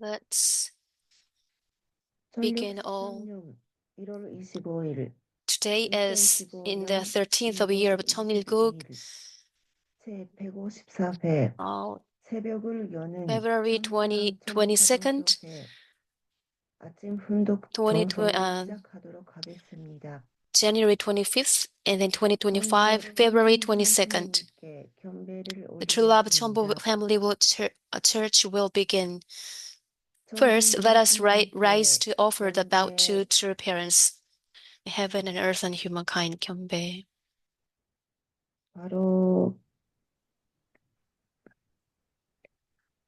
Let's begin all. 1613년 1월 25일 Today is in the 13th of the year of 천일국, 제154회 새벽을 여는 February 22nd, 아침 훈독 20, 정성을 시작하도록 하겠습니다. January 25th, and then 2025, February 22nd. The True Love Chombo Family Church will begin. First, let us rise to offer the vow to true parents, heaven and earth and humankind. 경배. 바로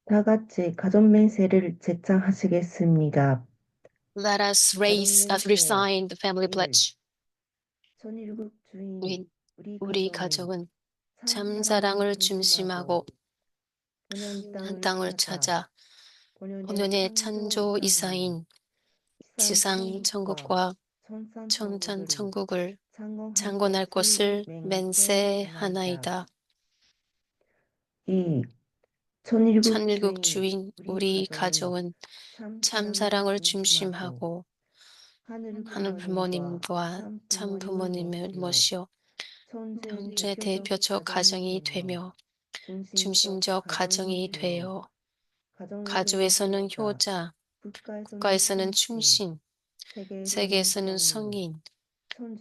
다 같이 가전맹세를 제창하시겠습니다. Let us resign the family pledge. 천일국 주인 우리 가족은 참 사랑을 중심하고 한 땅을 찾아 본연의 창조 이사인 지상 천국과 천천 천국을 창건할 것을 맹세하나이다. 천일국 주인 우리 가족은 참 사랑을 중심하고 하늘 부모님과 참 부모님을 모시어 현재 대표적 가정이 되며 중심적 가정이 되어 가족에서는 효자, 국가에서는 충신, 세계에서는 성인,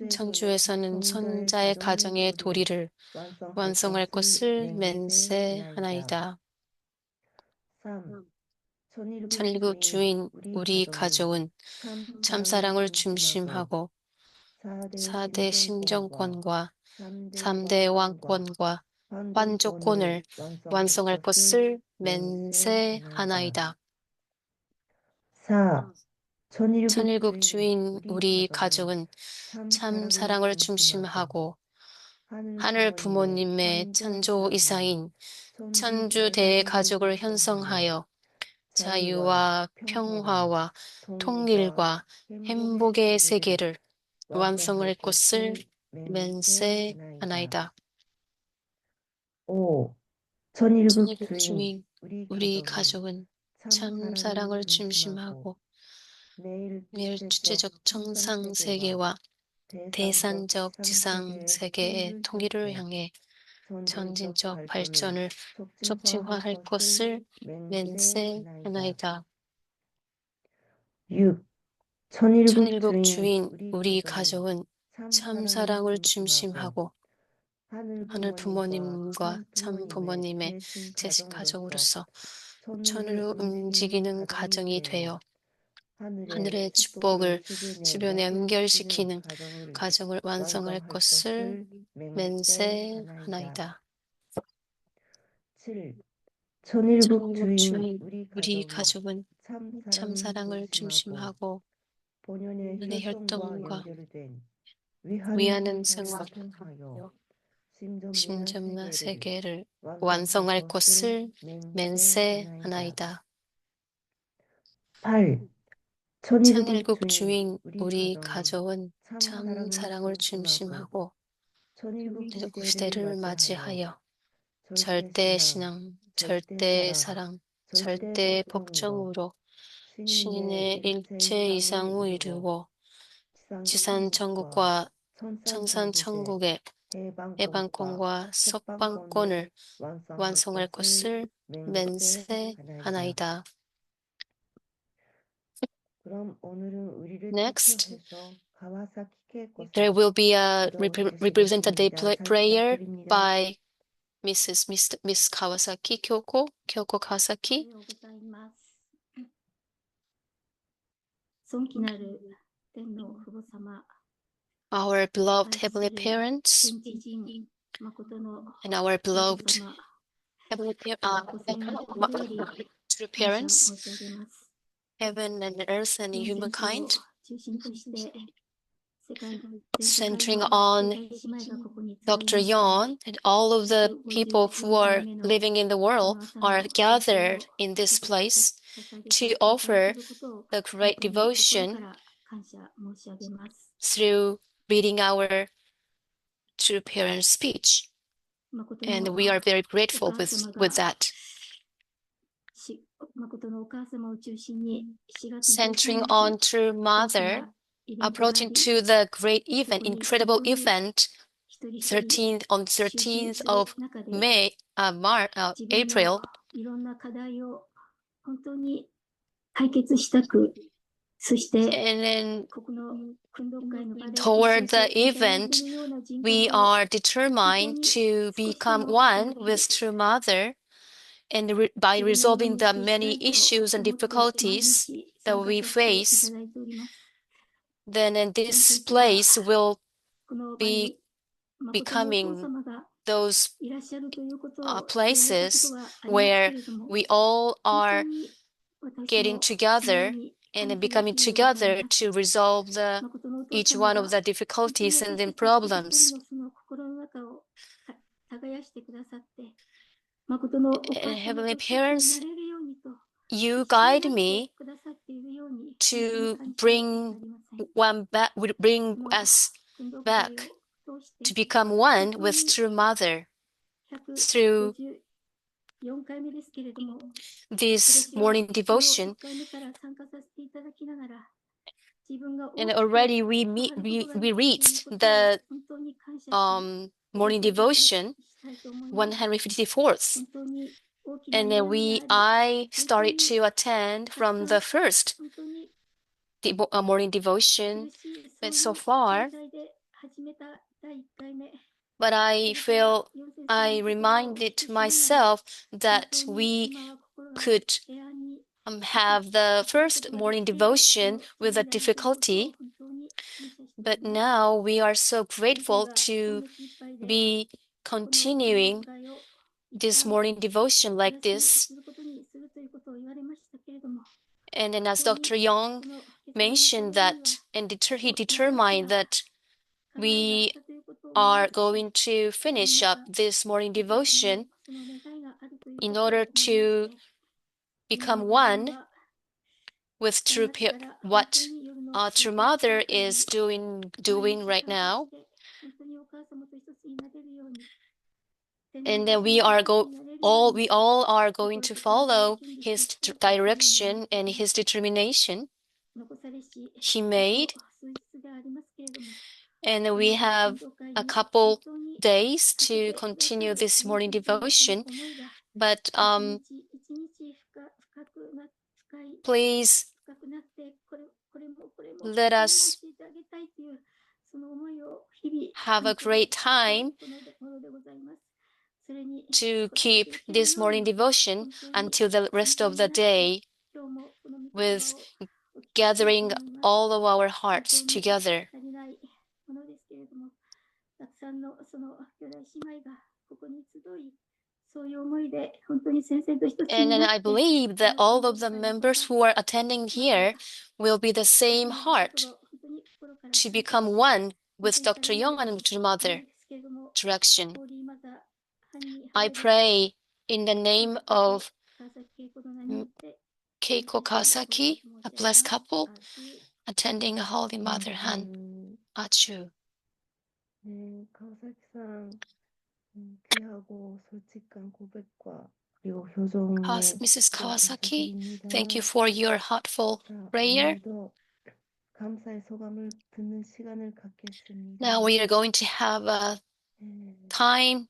천주에서는 선자의 가정의 도리를 완성할 것을 맹세하나이다. 천일국 주인 우리 가족은 참사랑을 중심하고 4대 심정권과 3대 왕권과 환조권을 완성할 것을 맹세하나이다. 천일국 주인 우리 가족은 참 사랑을 중심하고 하늘 부모님의 창조 이사인 천주 대가족을 형성하여 자유와 평화와 통일과 행복의 세계를 완성할 것을 맹세하나이다. 천일국 주인 우리 가족은 참 사랑을 중심하고 매일 주체적 정상 세계와 대상적 지상 세계의 통일을 향해 전진적 발전을 촉진화할 것을 맹세하나이다. 천일국 주인 우리 가족은 참 사랑을 중심하고 하늘 부모님과 참 부모님의 재식 가족으로서 천으로 움직이는 가정이 되어 하늘의 축복을 주변에 연결시키는 가정을 완성할 것을 맹세하나이다. 천일국 주인 우리 가족은 참 사랑을 중심하고 본연의 혈통과 위하는 생활하여 심정나 세계를 완성할 것을 맹세하나이다. 천일국 주인 우리 가족은 참 사랑을 중심하고 천일국 시대를 맞이하여 절대 신앙, 절대 사랑, 절대 복종으로 신인의 일체 이상을 이루고 지산 천국과 천산 천국의 해방권과 석방권을 완성할 것을 맹세하나이다. Next, there will be a representative prayer by Miss Kawasaki, Kyoko Kawasaki. Our beloved Heavenly Parents and our beloved Heavenly True Parents, heaven and earth and humankind, centering on Dr. Yon and all of the people who are living in the world are gathered in this place to offer the great devotion through reading our True Parents speech. And we are very grateful with that. centering on True Mother, approaching to the great event, incredible event, 13th of May, April. And then toward the event, we are determined to become one with True Mother, and by resolving the many issues and difficulties that we face, then in this place will be becoming those places where we all are getting together and becoming together to resolve each one of the difficulties and then problems. And Heavenly Parents, you guide me to bring us back to become one with True Mother through this morning devotion. And already we reached the morning devotion 154th, and then I started to attend from the first morning devotion, but so far, but I reminded myself that we could have the first morning devotion with a difficulty, but now we are so grateful to be continuing this morning devotion like this. And then as Dr. Young mentioned that, and he determined that we are going to finish up this morning devotion in order to become one with what True Mother is doing right now. And then we all are going to follow his direction and his determination he made. And we have a couple days to continue this morning devotion, but please let us have a great time to keep this morning devotion until the rest of the day, with gathering all of our hearts together. And I believe that all of the members who are attending here will be the same heart to become one with Dr. Young and True Mother direction. I pray in the name of Keiko Kawasaki, a blessed couple attending a Holy Mother Han. Achu. Mrs. Kawasaki, thank you for your heartful prayer. Now we are going to have a time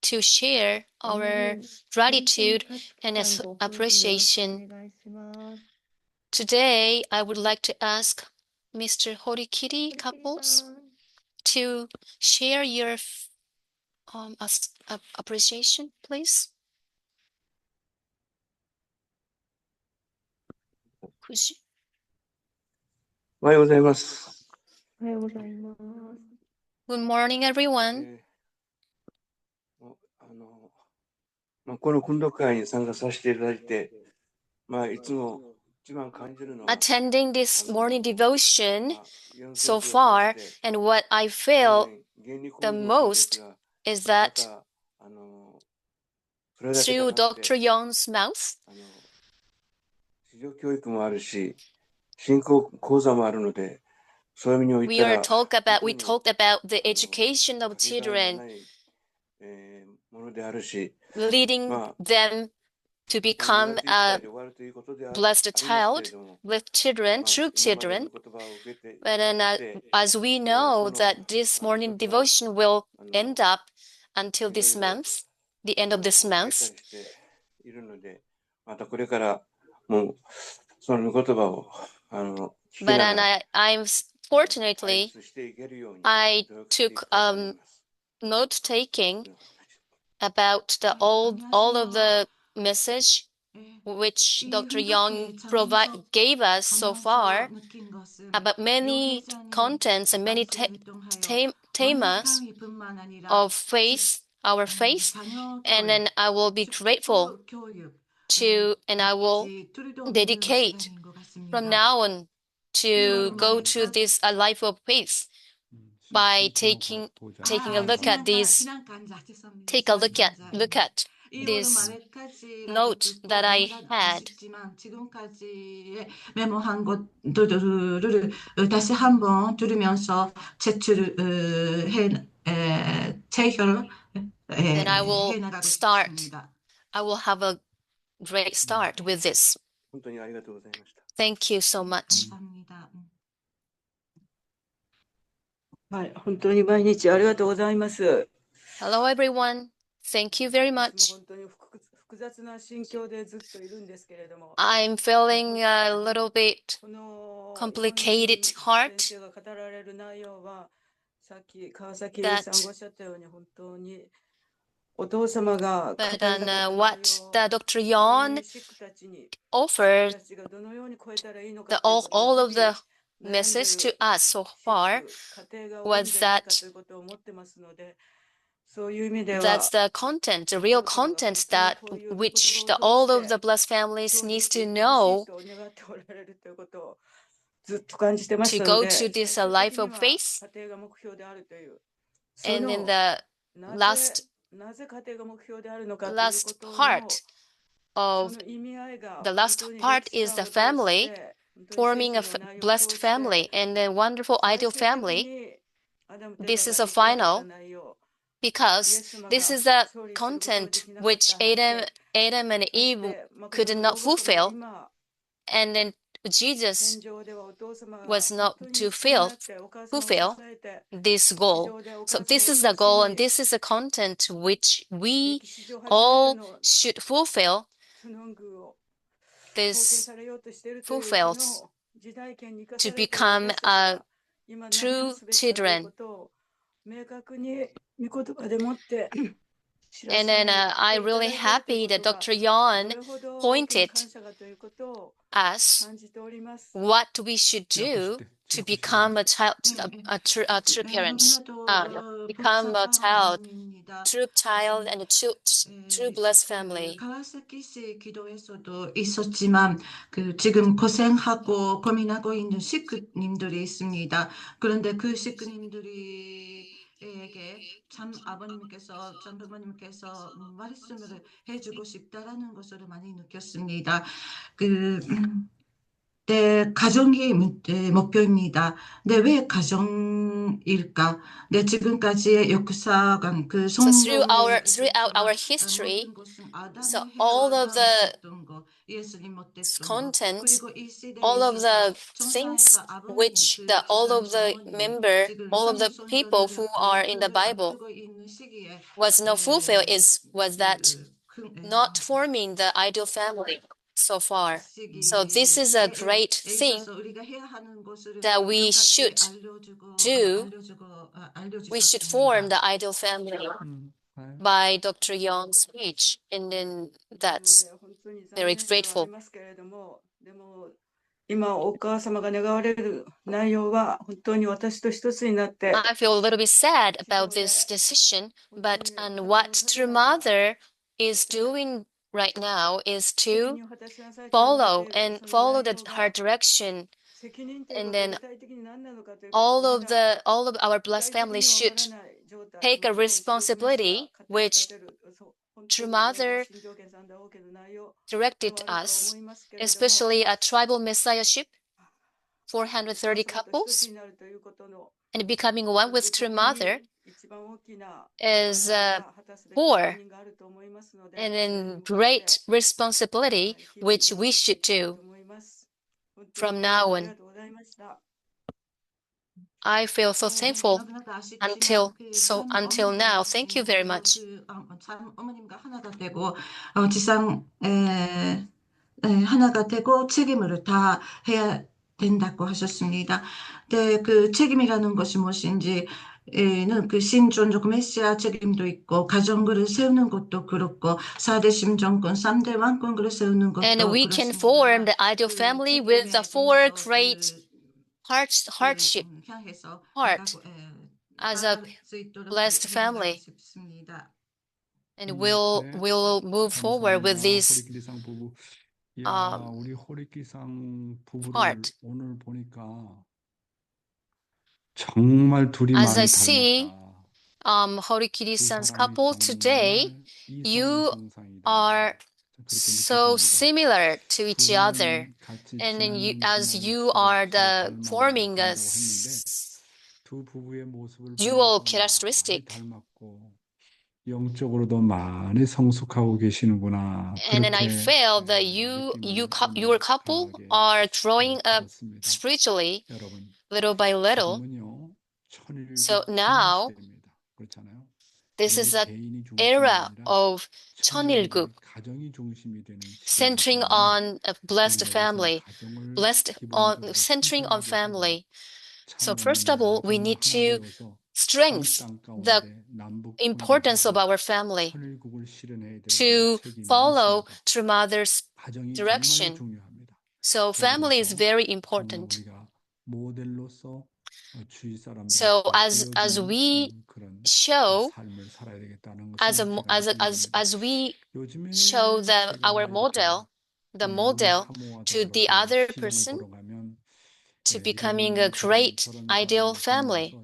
to share our gratitude and appreciation. Today, I would like to ask Mr. Horikiri couples to share your appreciation, please. Could you? おはようございます。Good morning, everyone. この訓読会に参加させていただいて、いつも一番感じるのは Attending this morning devotion so far, and what I feel the most is that through Dr. Young's mouth, 市場教育もあるし、信仰講座もあるので、そういう意味においては we talked about the education of children, ものであるし、leading them to become a blessed child with children, true children. But then, as we know that this morning devotion will end up until this month, the end of this month. いるので、またこれからもうその御言葉を聞き But なが then ら fortunately, 愛していけるように I 努力していき took たいと思います。 note taking about all of the message which Dr. Young gave us so far about many contents and many themas of faith, our faith, and then I will be grateful to, and I will dedicate from now on to go to this life of faith by taking a look at these, take a look at this note that I had. 지금까지의 메모 한 것들을 다시 한번 들으면서 체결을 Then I will 해나가겠습니다. I will have a great start with this. 本当にありがとうございました。 Thank you so much. 감사합니다. はい、本当に毎日ありがとうございます。 Hello, everyone. Thank you very 私も much. 本当に複雑な心境でずっといるんですけれども、 I'm feeling a little bit この complicated heart 先生が語られる内容は、さっき川崎さんがおっしゃったように本当にお父様が語り but た then かった内容 what the Dr. 本 Yon 当にシックたちに offered 私たちがどのように超えたらいいの the かということを all of 日々 the message to us so シッ far ク家庭が多いん was じゃないか that ということを思ってますので、そういう意味では that's the content, the real content that which all of the blessed families needs to know と願っておられるということをずっと感じてまし to たの go で、 to this 最終 life 的に of は faith. 家庭が目標であるという、そ And in の the なぜ last なぜ家庭が目標であるのかという last ことの part そ of の意味合いが the 本 last 当に part 歴史 is the 観を通して family 本当に聖 forming a 書の内容を blessed 通して family and a wonderful 最 ideal 終的 family. にアダムとエ This バ is が a できなかった final 内容、イエ because ス様 this が is the 勝利することがで content きなかった which 背景、 Adam and そし Eve て could 誠の not 父様が fulfill, 今 and then 天 Jesus 上ではお父様が was 本 not 当に to 好きにな fulfill ってお母様を支 fulfill えて this 地 goal. 上でお So 母様 this を is the 中 goal, 心 and に this is the content which we 歴史上初めて all の should fulfill スノングを創建 this されようとしているというこ fulfills の時代圏に生か to されている become 私たちが a 今何を true すべきかという children. ことを明確に御言葉でもって知ら And せ then ない I'm いただ really いているという happy こと that が Dr. ど Yon れほど大きな pointed 感謝がということを us 感じております。 what we should do to become a child, a true parent, become a child, true child, and a true blessed family. 카와사키시 기도에서도 있었지만 지금 고생하고 고민하고 있는 식구님들이 있습니다. 그런데 그 식구님들에게 참 아버님께서 참 부모님께서 말씀을 해주고 싶다라는 것을 많이 느꼈습니다. 내 가정이 목표입니다. 왜 가정일까? 지금까지의 역사관 그 So 성경에 throughout our history, so all of the content, all of the things which all of the all of the people who are in the Bible was not fulfilled was that not forming the ideal family so far. So this is a great thing that we should do. We should form the ideal family by Dr. Young's speech, and then that's なので本当に残 very 念ではあり grateful. ますけれども、でも今お母様が願われる内容は本当に私と一つになって I feel a little bit sad about this decision, but and what True Mother is doing right now is 責 to 任を果たしなさいと言われている follow その the 内容が her direction, 責任という and ことは then 具体的に何なのかということをまだ all of our 具 blessed 体的 families には should 分からない状態 take a もちろん記録の人が responsibility 語り which 立てるそう本 True 当に Mother 新条件さんで OK の内容 directed ではあると us, 思いますけれども especially a tribal messiahship, 430お母様と一つ couples, になるということの and becoming one with True Mother. is poor, and then great responsibility which we should do from now on. I feel so thankful until now. Thank you very much. 어머님과 하나가 되고 하나가 되고 책임을 다 해야 된다고 하셨습니다. 네, 그 책임이라는 것이 무엇인지 는 그 신존적 메시아 책임도 있고 가정글을 세우는 것도 그렇고 4대 심정권, 3대 왕권글을 세우는 것도 And we can 그렇습니다. form the ideal family with the four great hardship 향해서 heart as a 나아갈 수 있도록 blessed 기도하고 family. 싶습니다. And we'll move forward with this 호리끼리상 부부. 우리 호리끼리상 부부를 heart. 오늘 보니까 정말 둘이 As 많이 I see 닮았다. Horikiri-san's 두 사람이 couple today, you are so similar to each other, and then as you are forming a dual characteristic. 영적으로도 많이 성숙하고 계시는구나. And then I feel that your couple are growing up spiritually little by little. So now this is an era of 천일국, centering on a blessed family, centering on family. So first of all, we need to strengthen the importance of our family to follow True Mother's direction. So family is very important. So as we show our model, the model to the other person to becoming a great ideal family.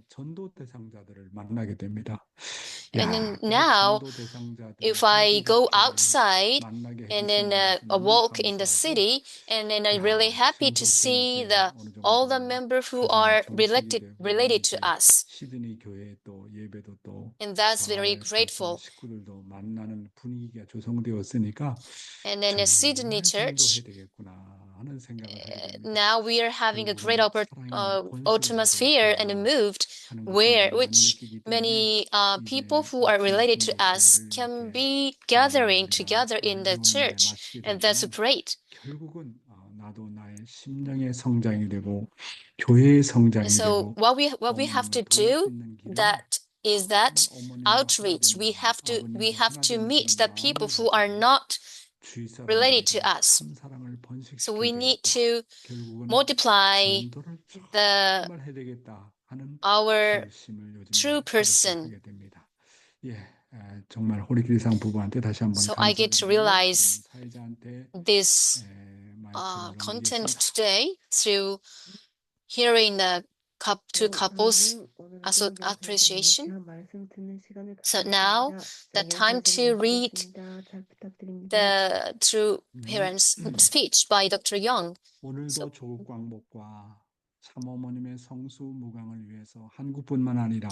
And then now, if I go outside and then walk in the city, and then I'm really happy to see all the members who are related to us. And that's very grateful. And then a Sydney church, now we are having a great atmosphere and moved which many people who are related to us can be gathering together in the church, and that's great. So what we have to do is that outreach. We have to meet the people who are not related to us. So we need to multiply our true person. So I get to realize this content today through hearing the two couples appreciation. So now the time to read the True Parents speech by Dr. Young. 오늘도 조국 광복과 참어머님의 성수무강을 위해서 한국뿐만 아니라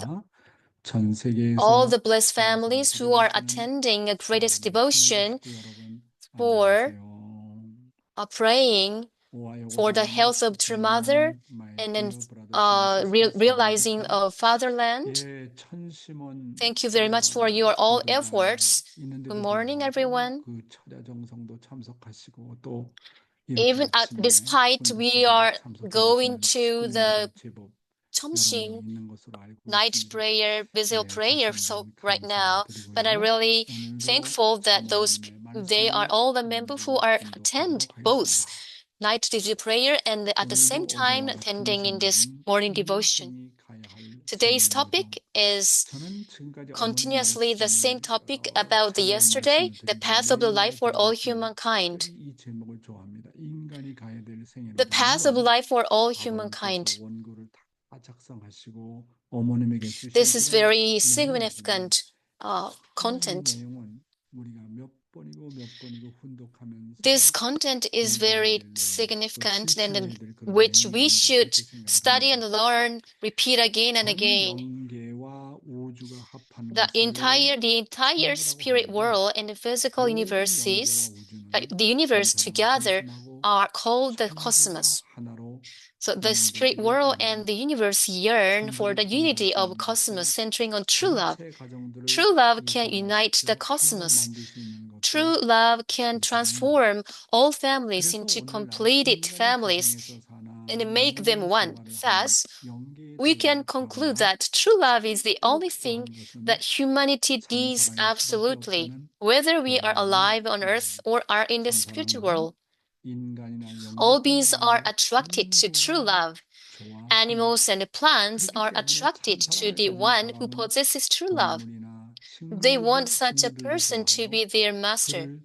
전 세계에서 all the blessed families who are attending a greatest devotion for praying for the health of True Mother and then realizing of fatherland. Thank you very much for your all efforts. Good morning, everyone. Even despite we are going to the 점심 night prayer, visual prayer, so right now, but I'm really thankful that they are all the members who are attend both night visual prayer and at the same time attending in this morning devotion. Today's topic is continuously the same topic about the yesterday, the path of the life for all humankind. The path of life for all humankind. This is very significant content. This content is very significant and which we should study and learn, repeat again and again. The entire spirit world and the physical universes, the universe together are called the cosmos. So the spirit world and the universe yearn for the unity of cosmos centering on true love. True love can unite the cosmos. True love can transform all families into completed families and make them one. Thus, we can conclude that true love is the only thing that humanity needs absolutely, whether we are alive on earth or are in the spiritual world. All beings are attracted to true love. Animals and plants are attracted to the one who possesses true love. They want such a person to be their master.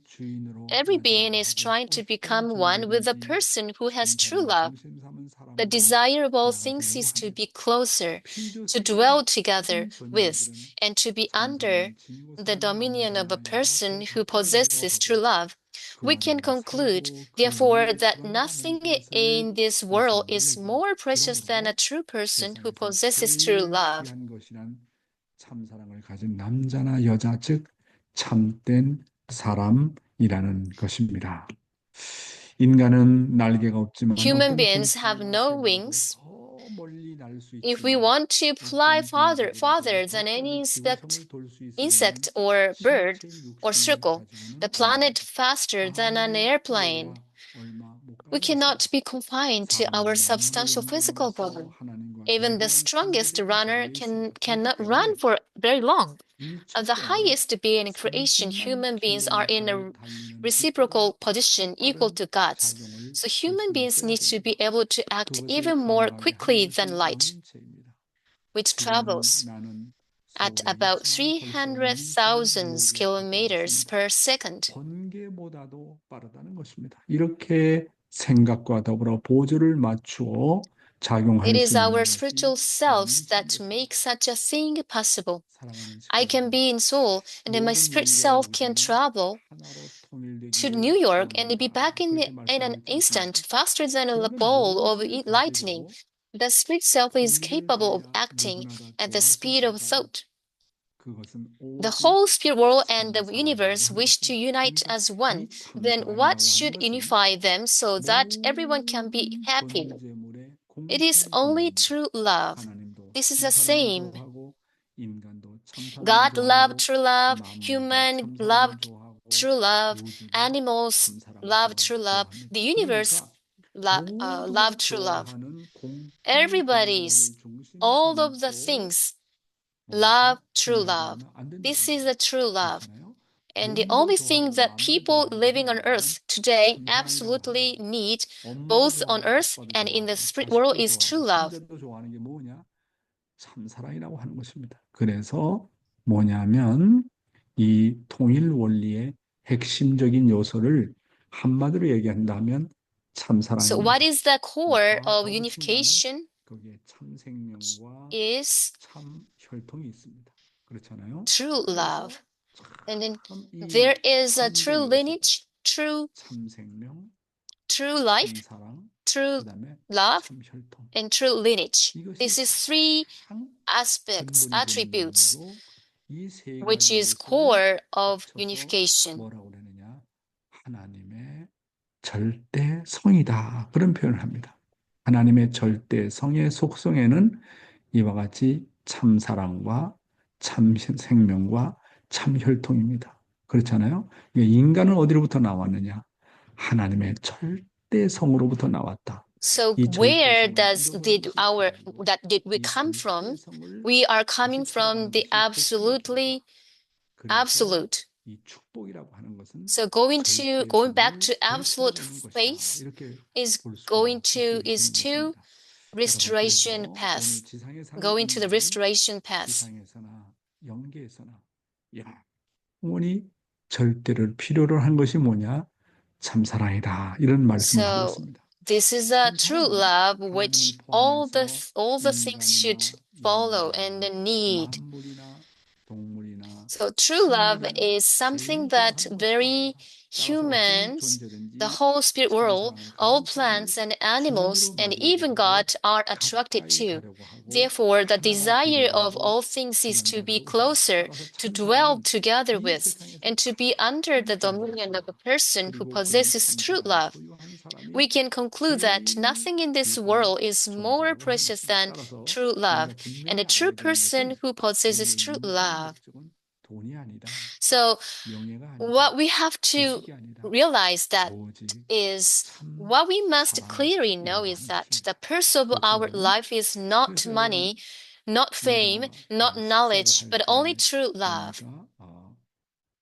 Every being is trying to become one with the person who has true love. The desire of all things is to be closer, to dwell together with, and to be under the dominion of a person who possesses true love. We can conclude, therefore, that nothing in this world is more precious than a true person who possesses true love. 참사랑을 가진 남자나 여자, 즉 참된 사람이라는 것입니다. 인간은 날개가 없지만 Human 어떤 beings have no 곳에서라도 wings. 더 멀리 날 수 If we 있지만 want to fly 어떤 farther 비행기보다 than 더 any 빨리 지구상을 돌 수 insect 있으려면 or bird 신체 or 육신을 circle 가지고는 the planet 불가능합니다. faster than an 아무리 airplane, 뛰어야 얼마 못 가는 we cannot 것입니다. be confined to our substantial physical body. Even the strongest runner cannot run for very long. The highest being in creation, human beings are in a reciprocal position equal to God's. So human beings need to be able to act even more quickly than light, which travels at about 300,000 kilometers per second. 번개보다도 빠르다는 것입니다. 이렇게 생각과 더불어 보조를 맞추어 작용할 It 수 is 있는 our 것이 spiritual selves that make such a thing possible. 사랑하는 I can be in Seoul, and then my spirit self can travel to New York and be back in an instant, faster than a ball of lightning. The spirit self is capable of acting at the speed of thought. The whole spirit world and the universe wish to unite as one. Then what should unify them so that everyone can be happy? It is only true love. This is the same. God loved true love, human loved true love, animals love true love, the universe love true love. Everybody's, all of the things love true love. This is a true love. And the only thing that people living on earth today absolutely need, both on earth and in the spirit world, is true love. 참사랑이라고 하는 것입니다. 그래서 뭐냐면 이 통일 원리의 핵심적인 요소를 한마디로 얘기한다면 참사랑입니다. So what is the core of unification? 거기에 참생명과 Is 참혈통이 있습니다. 그렇잖아요. true love. And then there is a true lineage, true 참생명, life, 참사랑, true 그다음에 love, 참혈통. and true lineage. This is three aspects, attributes, which is core of unification. 뭐라고 그러느냐? 하나님의 절대성이다. 그런 표현을 합니다. 하나님의 절대성의 속성에는 이와 같이 참사랑과 참생명과 참혈통입니다. 그렇잖아요. 인간은 어디로부터 나왔느냐? 하나님의 절대성으로부터 나왔다. So where did we come from? We are coming from the absolute. So going back to absolute faith is to restoration path. Going to the restoration path. 영원히 절대를 필요로 한 것이 뭐냐? 참사랑이다. 이런 말씀을 하고 있습니다. This is a true love which all the things should follow and need. So true love is something that very Humans, the 존재든지 whole spirit world, 참사랑을 all 가진 plants 사람을 and animals, 주인으로 and 맞이하게 even 되고 God are attracted 가까이 to. 가려고 하고 Therefore, the 하나가 desire 되려고 of 하고 all things is to be 그런다는 것입니다. closer, 따라서 to dwell 참사랑은 together 이 with, 세상에서 and to be under the 함께하는 dominion of a 것이다. person who 그리고 그런 possesses true 참사랑을 love. 소유한 사람이 We can conclude that 제일 nothing in this 귀한 world is more 존재라고 하는 precious 것입니다. than 따라서 true 우리가 love, and 분명히 a true 알아야 되는 person 것은 who possesses 우리의 true 유일한 love. 목적은 돈이 아니다. So, 명예가 아니다. what we have to 지식이 아니다. realize that 오직 is 참 what we must 사랑을 clearly know 이루고 is 하는 that 것입니다. the purpose of 그래서 our 여러분, life is not 그래서 money, 여러분 not fame, 우리가 not 식사를 knowledge, 할 but only 때 true love. 보니까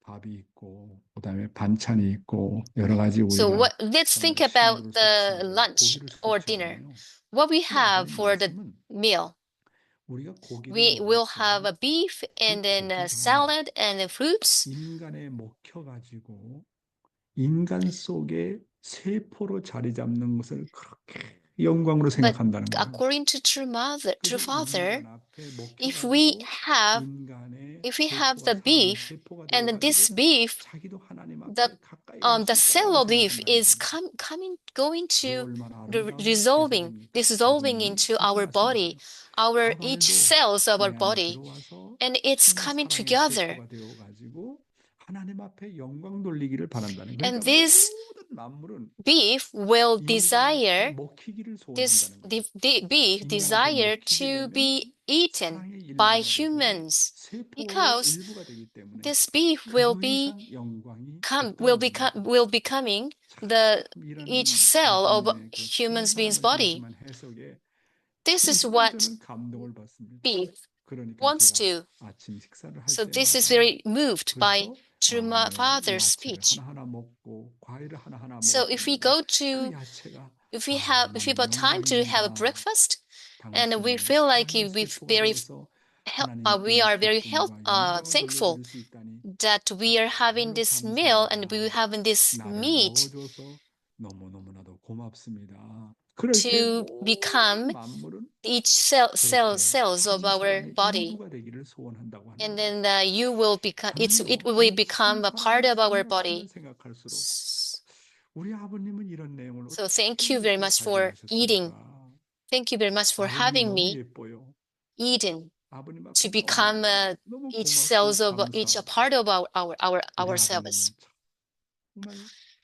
밥이 있고 그다음에 반찬이 있고 여러 가지 So 우리가 let's think 식물을 about the 섭취하고 lunch 고기를 or dinner. 섭취하잖아요. What we 근데 have 아버님 for the 말씀은 meal. 우리가 고기를 We will 먹을 have a 때 beef 그 and then a 고기가 salad and the fruits. 인간에 먹혀가지고 인간 속에 세포로 자리 잡는 것을 그렇게 영광으로 But 생각한다는 거예요. according to true 그래서 Father, 인간 앞에 if we 먹혀가지고 have 인간의 the 세포가 살아있는 beef 세포가 and then this 되어가지고 beef, 자기도 하나님 the 앞에 가까이 갈 수 the cell 있다라고 of beef 생각한다는 is 겁니다. going 그거 to 얼마나 아름다운 dissolving 계시입니까? 아버님이 into 그렇게 our body, 말씀하세요. each 가발도 cells of our 내 안에 body, 들어와서 and it's 정말 coming 사랑의 together. 세포가 되어가지고 하나님 앞에 영광 돌리기를 바란다는 거예요. And 그러니까 this 모든 만물은 beef will 인간 앞에 desire 먹히기를 this 소원한다는 거예요. the beef 인간 앞에 desire 먹히게 to 되면 be eaten 사랑의 by 일부가 되고 humans 세포의 because 일부가 되기 때문에 this beef will 그 be 이상 영광이 will 없다는 겁니다. becoming the each 이런 cell of 아버님의 그 human being's 참사랑을 body. 중심한 해석에 This is 정말 what 저는 감동을 받습니다. beef 그러니까 wants 제가 to. 아침 식사를 할 So this is 때마다 very moved by 그래서 true 내 Father's 야채를 speech. 하나하나 먹고 과일을 하나하나 So 먹을 if we 때마다 go 그 to 야채가 if we 너무 have time to have a 영광입니다. breakfast and we 당신은 feel like 사랑의 we 세포가 very 되어서 we 하나님께 are very 기쁨과 영광을 thankful 돌려드릴 수 있다니 that we are having 정말로 this meal and we 감사합니다. having this 나를 meat 먹어줘서 너무너무나도 고맙습니다. 그럴 때 to 모든 become 만물은 each 그렇게 cells of 한 our 사람의 body. 일부가 되기를 소원한다고 하는 And 거예요. then you will become it 저는요, will 이 become a part 참사랑을 of our 생각하면 body. 생각할수록 우리 아버님은 이런 내용을 So thank 어떻게 you very 이렇게 much for eating. 발견하셨습니까? Thank you very much for 아버님이 having 너무 me 예뻐요. eaten 아버님 앞에 to become 너무 each 고맙고 cells of each a 감사하고 part of 우리 ourselves. 아버님은 정말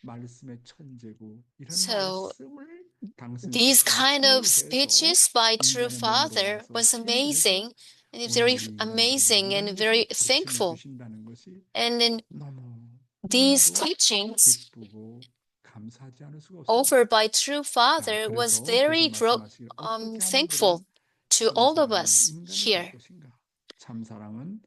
말씀의 천재고 이런 So 말씀을 당신께서 these kind of 통일해서 speeches by true 인간의 몸으로 Father 와서 was 피를 amazing 흘려서 and it's 오늘 very 우리 인간에게 amazing 이런 and 것을 very 가르쳐 thankful. 주신다는 것이 And then 너무 these 너무나도 teachings 기쁘고 감사하지 않을 수가 없습니다. offered by true 자, Father was 그래서 very 계속 말씀하시길 어떻게 하면 thankful 그런 to all of 참사랑은 us 인간이 될 here. 것인가? 참사랑은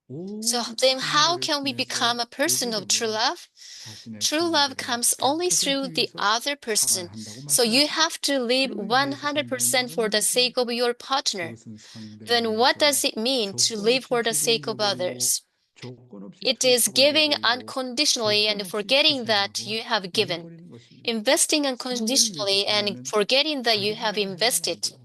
So 오직 then how 그분들을 can we 통해서 become a 오게 person of true 되고 love? 자신의 True love 삶들을 comes only 100% through the 위해서 other 살아야 person. 한다고 So you 말씀하십니다. have to live 그러면 예수 100% for 성경은 the 말하는 sake 것입니다. of your partner. 그것은 상대를 Then what 위해서 does it mean to 조건 live 없이 for the 주고 sake of 잃어버리고 others? 조건 없이 It is 감사받아 giving 잃어버리고 unconditionally 조건 and 없이 forgetting that 희생하고 you have given. 잃어버리는 것입니다. Investing 상대를 위해서 unconditionally and 살려면 forgetting that you 자기를 have 위해서 살면 안 invested. 돼요.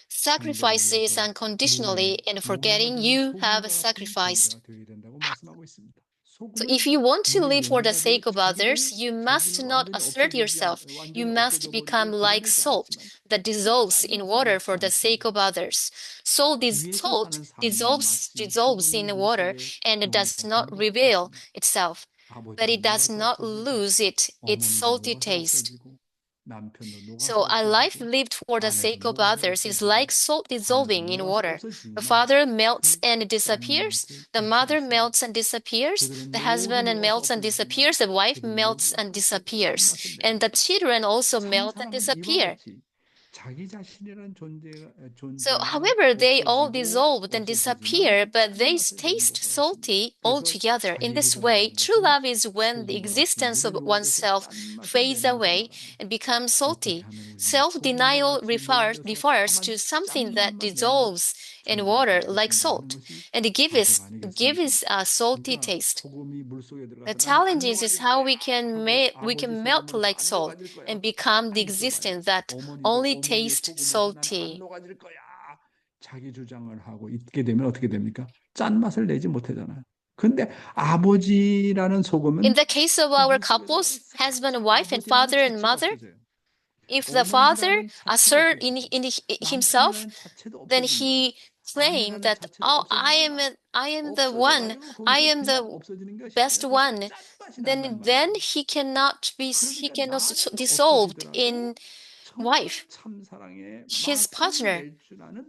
상대를 Sacrifices 위해서 unconditionally and forgetting 무게가 되는 you have 소금과 같은 sacrificed. 존재가 되어야 된다고 말씀하고 있습니다. So 소금은 if you want to 물에 live for the 연해가지고 sake of others, 자기를 you must not 완전히 assert yourself. You 완전히 must 없애져 become 버리고 like 드러내지 salt 않지만 that dissolves in 짠맛을 water 내지 for the sake 않습니다. of others. Salt 위에서 사는 삶은 마치 dissolves 소금이 in 물 water 속에 and 들어간 does not 것과 reveal 같습니다. itself, but it 아버지도 does 녹아서 not 없어지고 lose its 어머니도 salty 녹아서 taste. 없어지고 남편도 녹아서 So a life 없어지고 lived for the 아내도 sake of 녹아서 others is 없어지고 like salt 자녀도 dissolving in 녹아서 water. The 없어지지만 father melts 그 and disappears, 짠맛을 the 잃지 mother 않습니다. melts and disappears, 그들은 the 모두 husband and 녹아서 melts and 없어지지만 disappears, the wife 그들은 melts 모두가 and 그 disappears, 짠맛을 and the 내는 children also melt and 참사랑은 이와 disappear. 같이 자기 자신이란 So, 존재는 however, they all 없어지고 dissolve and 없어지지만 disappear, but they 짠맛을 내는 taste 것과 같습니다. salty 그래서 altogether. In this 자기 way, 부자라는 true 것은 love is when the 소금과 같이 existence 물에 of 녹아져서 oneself 짠맛을 fades 내는 것을 away 말합니다. and becomes 어떻게 salty. 하면 우리는 소금과 Self-denial 같이 refers 녹여져서 to 다만 something that 짠맛만 내는 dissolves in 존재가 water 될 like 것인가 하는 salt 것이 and 과제가 아니겠습니까? gives a salty 그러니까 taste. 소금이 물속에 The 들어가서 난 안 challenge is 녹아질 how 거야 we 하고 can 아버지 melt 소금은 like 안 salt 녹아질 거야. and become the 가만히 있어봐요. existence that 어머니도 only 어머니의 tastes 소금에서 나는 안 salty. 녹아질 거야. 자기 주장을 하고 있게 되면 어떻게 됩니까? 짠맛을 내지 못하잖아요. 근데 아버지라는 In 속음은 the case of 그 our 물속에서 couples, husband and wife, and 아버지라는 father and 자체가 mother, 없어져요. if the father 어머니라는 자체가 assert 없어져요. himself, 남편이라는 자체도 then 없어집니다. he claimed 아내라는 that, 자체도 oh, I am the one, 없어져가지고 I 거기서 am 그냥 the 없어지는 것이 best 아니라 one. 짠맛이 난단 Then 말이에요. he cannot be he 그러니까 cannot 나는 dissolved 없어지더라도 in 정말 wife, 참사랑의 his 맛을 partner. 낼 줄 아는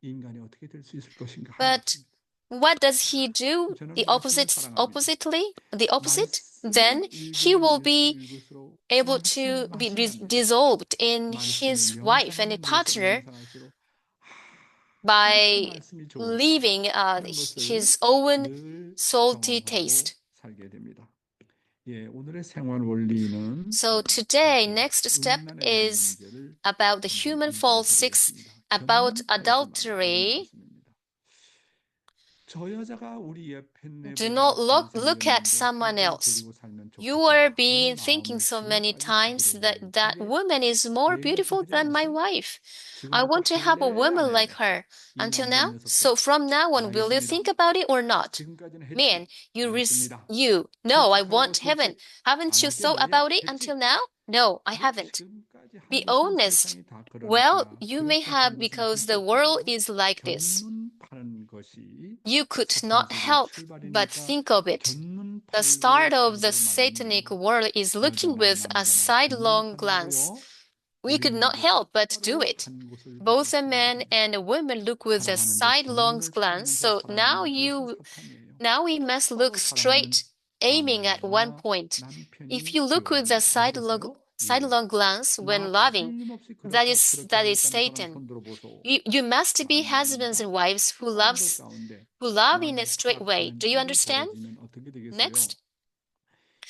인간이 어떻게 될 수 있을 것인가 하는 But 것입니다. what does he do? 저는 The 말씀을 사랑합니다. the opposite. 말씀을 Then he will 읽으면 be 읽을수록 able 맛이 to be 맛이 나네요. dissolved in 말씀을 his wife and 명상하면 partner 명상할수록 by 말씀이 좋을까 leaving 하는 것을 his own 늘 salty 경험하고 taste. 살게 됩니다. 예, 오늘의 생활 원리는 So today, 이렇게 next step 음란에 대한 is 문제를 about the 한번 human 공부해 fall 6, 보겠습니다. about 경건하지 말고 하는 adultery. 말씀입니다. 저 여자가 우리 옆에 Do not look at 잘생겼는데 someone 그를 else. 데리고 살면 You are 좋겠다. being 이 thinking 마음을 so many 지금까지 times 가지고 that 있는 that 그게 woman is more 왜 그렇게 beautiful 하지 than my 않았어요? wife. I 지금부터 want to have a 할래 woman 안 like 할래? her. 이 Until 남자 now, 녀석들 so from now on, will you 하겠습니다. think about it or not? 지금까지는 Man, 했지? 안 했습니다. no, I 솔직하고 want 솔직 heaven. Haven't 안 you 할게 thought 뭐야? about it 했지? until now? No, I haven't. 지금까지 한 Be 것은 honest. 세상이 다 Well, 그러니까 you may 그렇게 한 have 것은 because 할 the 수 world 없거든요. is like this. 견눈 파는 것이 You could 사탄 not 세계의 help but 출발이니까 think of it. 견눈 The 팔고 start of the 살고 satanic 말입니다. world is looking 여자나 with a 남자나 견눈 sidelong glance. 판다고요. We could not 우리는 help but do 똑바로 it. 간 곳을 Both a 보고 man 살아야 and a woman look with a 사랑하는데 sidelong 견눈을 glance. 찾으면서 So now 사랑하는 그것은 사탄이에요. now we must 똑바로 look 사랑하는 straight, aiming at one 아내와 point. 남편이 If you look 되어야 with a 합니다. 아시겠어요? 예. sidelong glance when 나 loving, 틀림없이 that 그렇게 is 하고 있다는 사람 Satan. 손 들어보소. You must be 안 husbands 말입니다. and wives who 사람들 가운데 love in 나이가 a straight way. 타락하는 Do you 일이 understand? 벌어지면 어떻게 되겠어요? Next,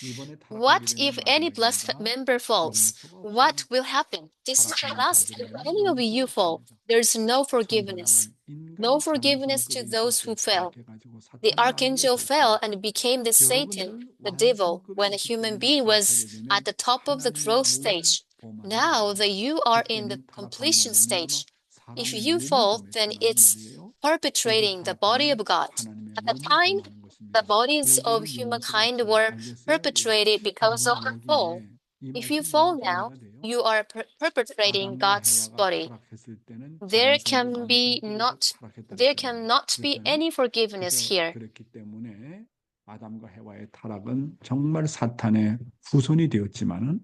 이번에 타락하게 what 되면 if any blessed 마지막입니다. member falls? 용서가 What 없어요. will happen? This is the 타락하는 last. If 자들에게는 any of you 용서가 fall, 없습니다. there's no forgiveness. 천사장은 No 인간이 forgiveness to 장성급에 those 있을 who 때 fell. 타락해가지고 The 사탄의 마음을 archangel fell 줬습니다. and became the Satan, 여러분들 the devil, 완성급에 when a 있기 human 때문에 being was 타락하게 at 되면 the top of the 하나님의 growth 몸을 stage. 범하는 Now 거예요. that you are in the 그때는 타락함으로 completion 말미암아 stage, if 사람의 you 몸을 fall, then 범했다는 it's 말이에요. 이게 perpetrating the body 타락함은 of God. 하나님의 At the 몸을 time, 범하는 the 것입니다. bodies of 여기에는 용서가 humankind 없어요. were 알겠어요? 예. perpetrated because of 여러분 the fall. 여기에 이 If you 말씀이 fall 너무 now, 이해가 돼요. you are perpetrating 아담과 God's 해와가 body. 타락했을 때는 There 장성급 완성급에서 타락했다 there 그랬잖아요. cannot be 그랬잖아요. any forgiveness 그래서 here. 그랬기 때문에 아담과 해와의 타락은 정말 사탄의 후손이 되었지만은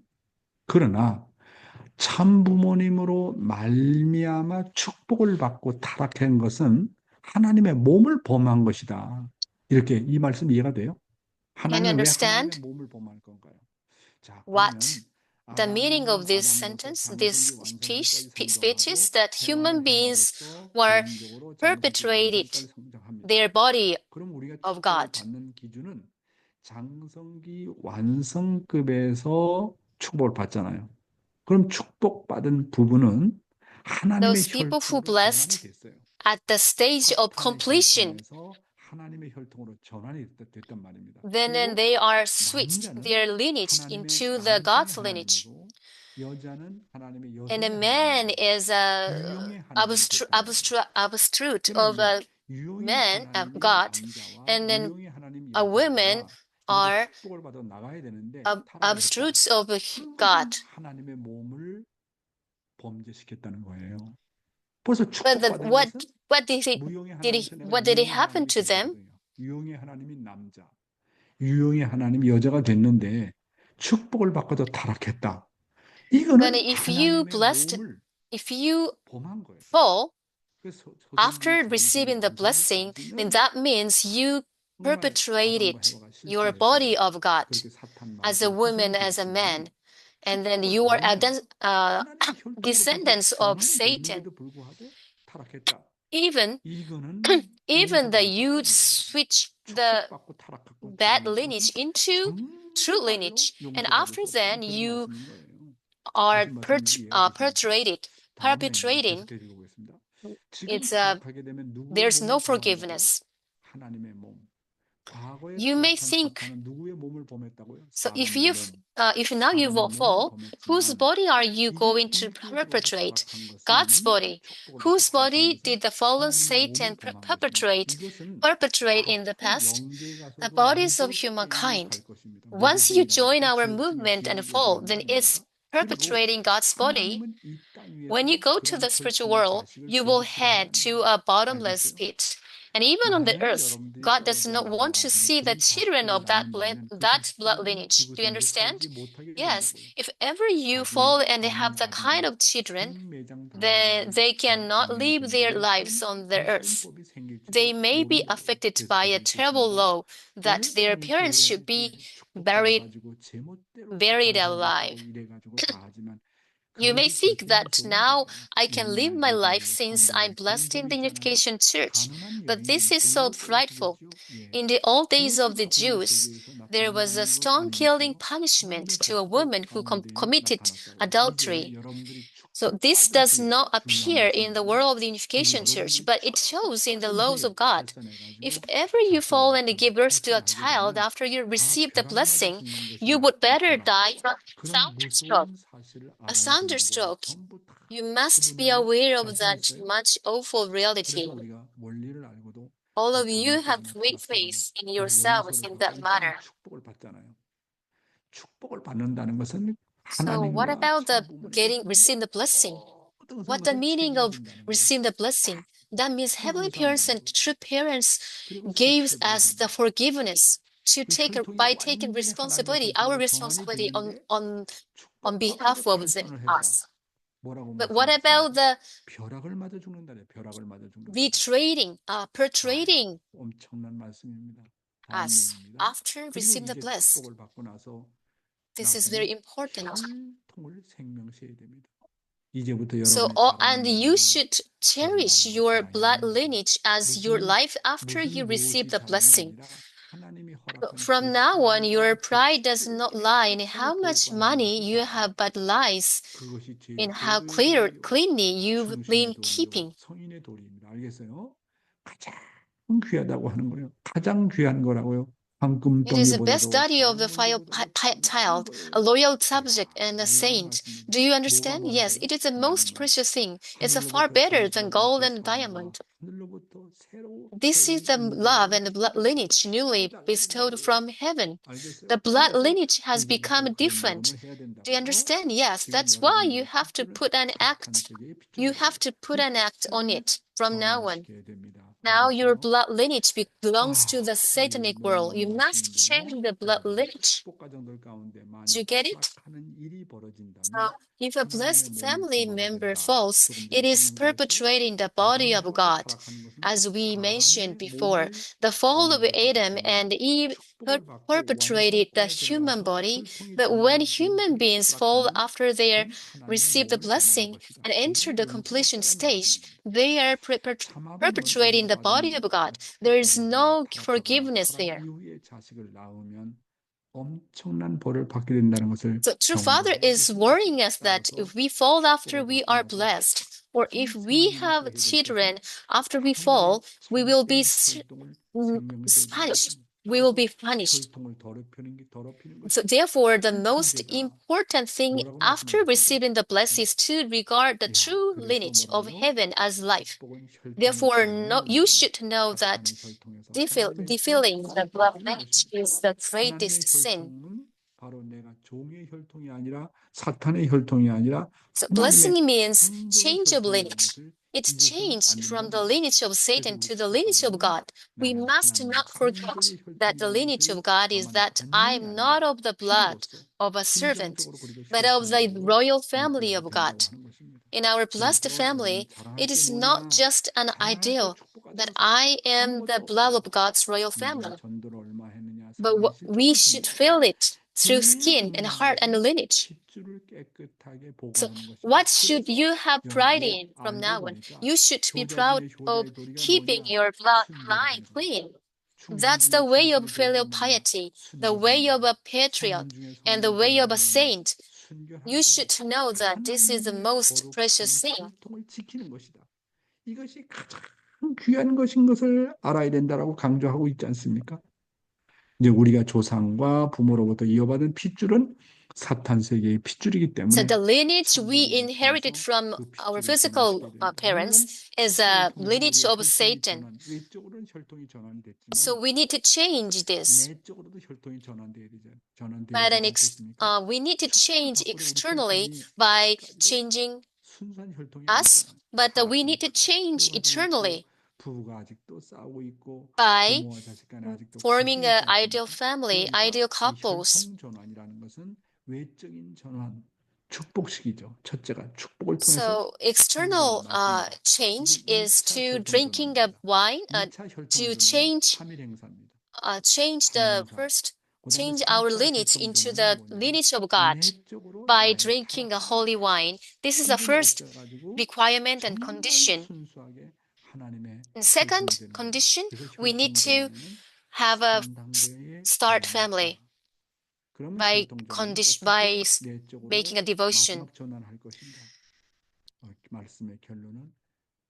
그러나 참 부모님으로 말미암아 축복을 받고 타락한 것은 하나님의 몸을 범한 것이다. 이렇게 이 말씀 이해가 돼요? Can you 하나님은 왜 understand 하나님의 몸을 범할 건가요? 자, what 그러면 the meaning of this 아담으로부터 sentence, 장성기 this 완성기까지 speech is 성장하고 that human 해와는 beings 해와로서 were 개인적으로 장성기 perpetrated 완성까지 성장합니다. their body 그럼 우리가 of 축복을 God. 받는 기준은 장성기 완성급에서 축복을 받잖아요. 그럼 축복받은 부분은 하나님의 Those people who 혈통으로 전환이 blessed 됐어요. at the stage of 사탄의 completion, 혈통에서 하나님의 혈통으로 전환이 됐단 말입니다. then 그리고 they are switched 남자는 their lineage 하나님의 into the 남성의 God's lineage. 하나님이고 여자는 하나님의 And a 여성의 man 하나님이고 is a 유용의 하나님이 됐단 말이에요. abstract of a 유용의 man of 하나님이 God, 남자와 and then 유용의 하나님 a woman 여자가 are 우리가 축복을 받아 나가야 되는데 타락을 했다. abstracts of 그것은 God. 하나님의 몸을 범죄시켰다는 거예요. 벌써 But 축복받은 what 것은 무용의 하나님에서 내가 what did it 유용의 happen 하나님이 to them? 됐거든요. 유용의 하나님이 남자, 유용의 하나님이 여자가 됐는데 축복을 받고도 타락했다. 이거는 But 하나님의 if you 몸을 범한 거예요. fall 그래서 after receiving the blessing, then that means you perpetrated your body of God as a woman, as a man, and then you are descendants of Satan. Even that you switch the bad lineage into true lineage, and after then you are perpetrating. There's no forgiveness. 과거에 You may 타락한 think, 사탄은 누구의 몸을 범했다고요? so if 사람의 now you 몸을 will fall, whose 범했지만 body are you 이제 going to 그리스도에 들어와서 perpetrate? 타락한 것은 God's body. 축복을 Whose 받고 타락한 body 것은 did the fallen 하나님의 Satan 몸을 범한 것입니다. perpetrate 이것은 in the 앞으로 past? 영계에 The 가서도 bodies of 무조건 humankind. 갈 것입니다. Once you 무조건이다. join our 지옥 movement and 지옥에 fall, 들어가는 then 거 it's 아닙니까? 그리고 perpetrating God's body. 하나님은 이 땅 When you 위에서 go to 그러한 the spiritual 혈통의 world, 자식을 you will 거두시라 head to a bottomless 알겠어요? pit. And even on the 만약에 earth, 여러분들이 God does 떨어져 not want to 나가가지고 see the 그런 children 자식들을 of that 낳는다면 그 blood 자식들은 lineage. Do you 이곳에 understand? 살지 못하게 Yes, 된다고요. if ever you 아직 fall and have 남은 the kind 아들은 of children, 성매장 then 당하게 they 되는 cannot live their 장애인들에게 lives on the earth. 불신법이 생길지도 They may be 모른다고요. affected 그래서 by a 그들이 terrible 있겠습니다. law that 오늘 their 당신의 parents should be buried 축복받아가지고 제멋대로 buried 사탄 alive. 살겠다고 이래가지고 다 하지만 You may 그것이 think 절대로 that 좋은 now 거예요. I can live my life since I'm blessed in the Unification Church. 가난한 But this 여인은 is so 돌로 frightful. 쏘여지겠죠. 예. In the old days of the 그것이 복음의 Jews, 세계에서 there was a 나타난다는 것 stone killing 아니겠어요? punishment 하나님의 to a 복도 woman who 가운데에 committed 나타났다고요. adultery. 이제 여러분들이 So this does 축복받을 때 not 중요한 appear in the 말씀이에요. world of the Unification 그 Church, 여러분들이 but it shows in the laws 축복을 of God. 발산해가지고 If ever you fall and give birth to a 발산하게 child 되면 after you 다 receive the 벼락 맞아 blessing, 죽는 것이 you would better 벼락. die from 그런 thunderstroke. 무서운 사실을 A 알아야 된다고요. thunderstroke. 전부 다 You must be 그분 안에 aware of 자신 that 있어요. much awful reality. 그래서 우리가 원리를 알고도 All 그 of you have 잘못되거나 great 타락되거나 faith in 그래서 yourselves in 용서를 that 받고 matter. 일단 축복을 받잖아요. 축복을 받는다는 것은 So what 하나님과 about the 천부모님께서 receiving the blessing? 모든 What the 것을 meaning of 책임진다는 거예요. receiving the blessing? That means heavenly parents and 용서한다는 거예요. true parents 그리고 gives 지켜줘야 us the 된다. forgiveness to 그 take 혈통이 by taking 완전히 responsibility, 하나님의 our 혈통으로 정한이 responsibility 되는데 on behalf 축복받고 of 발산을 했다. us. 뭐라고 But what about 말씀하십니까? the 벼락을 맞아 죽는다네. 벼락을 맞아 죽는다. perpetrating 엄청난 말씀입니다. 다음 us 내용입니다. after 그리고 receiving the 이제 blessed? 축복을 받고 나서 This is very 나중에 important. 혈통을 생명시해야 됩니다. 이제부터 So, 여러분의 and you 자랑이나 should cherish 거듭나는 것 your 자랑이 blood 아닙니다. lineage as your 무슨 life after you 무슨 receive 무엇이 the 자랑이 blessing. 아니라 하나님이 허락한 From 그 now on, your 사랑과 pride does 그 not lie in 깨끗하게 how much 보호받는 money 것이 you have, but lies 그것이 제일 in how 고도의 도리요. cleanly you've 충신의 been 도리요. keeping. 성인의 도리입니다. 알겠어요? 가장 귀하다고 하는 거예요. 가장 귀한 거라고요. It is the best 황금덩이보다도 study of the child, a loyal subject, and a saint. Do you understand? Yes, it is the most precious thing. It's far better than gold and diamond. This is the love and the blood lineage newly bestowed from heaven. The blood lineage has become different. Do you understand? Yes, that's why you have to put an act. You have to put an act on it from now on. Now your blood lineage belongs to the satanic world. You must change the blood lineage. Do you get it? So, if a blessed family member falls, it is perpetrating the body of God. As we mentioned before, the fall of Adam and Eve perpetrated the human body, but when human beings fall after they receive the blessing and enter the completion stage, they are perpetrating the body of God. There is no forgiveness there. So true Father is warning us that if we fall after we are blessed, or if we have children after we fall, we will be punished. We will be punished. So therefore, the most important thing after receiving the blessing is to regard the true lineage of heaven as life. Therefore, you should know that defilling the blood lineage is the greatest sin. So blessing means change of lineage. It's changed from the lineage of Satan to the lineage of God. We must not forget that the lineage of God is that I am not of the blood of a servant, but of the royal family of God. In our blessed family, it is not just an ideal that I am the blood of God's royal family, but we should feel it through skin and heart and lineage. So what should you have pride in from now on? You should be proud of keeping your bloodline clean. That's the way of filial piety, the way of a patriot, and the way of a saint. You should know that this is the most precious thing. 이것이 가장 귀한 것인 것을 알아야 된다라고 강조하고 있지 않습니까? 이제 우리가 조상과 부모로부터 이어받은 핏줄은 사탄 세계의 핏줄이기 So 때문에 the lineage we 참부모를 inherited 통해서 from 그 our 핏줄을 physical 전환시켜야 됩니다. 물론 parents is 축복을 a 통해서 lineage 우리의 of 혈통이 Satan. 전환, 외적으로는 혈통이 전환됐지만 So we need to change this. 내적으로도 혈통이 전환돼야 되지 But then 않겠습니까? we need to 축복을 change 받고도 우리 externally 혈통이 by 아직까지도 changing 순수한 혈통이 us, 아니잖아요. but we need to 타락하니까. change 그거 가지고 eternally 부부가 아직도 싸우고 있고 by 부모와 자식 간에 아직도 forming 갈등이 an 있지 ideal 않습니까? family, 그러니까 ideal 이 couples. 혈통 전환이라는 것은 외적인 전환, 축복식이죠. 첫째가 축복을 통해서 So 하는 external 것을 말씀입니다. change 이게 is 1차 to 혈통 drinking a 전환입니다. wine, 2차 혈통 to 전환은 change 3일 행사입니다. change 3일 the 행사. first, 그다음에 change our 3차 lineage 혈통 into 전환은 the 뭐냐면 lineage of God 내적으로 by 나의 drinking a 타락함을 holy wine. This is the 완전히 first 없애가지고 requirement and 정말 condition. 순수하게 하나님의 And second 자손이 되는 겁니다. condition, 그래서 we need to 혈통 전환에는 have a 3단계의 start 전환이 family 있다. 그러면 by 혈통 전환을 어떻게 by 내적으로 making a devotion. 마지막 전환할 것인가? 말씀의 결론은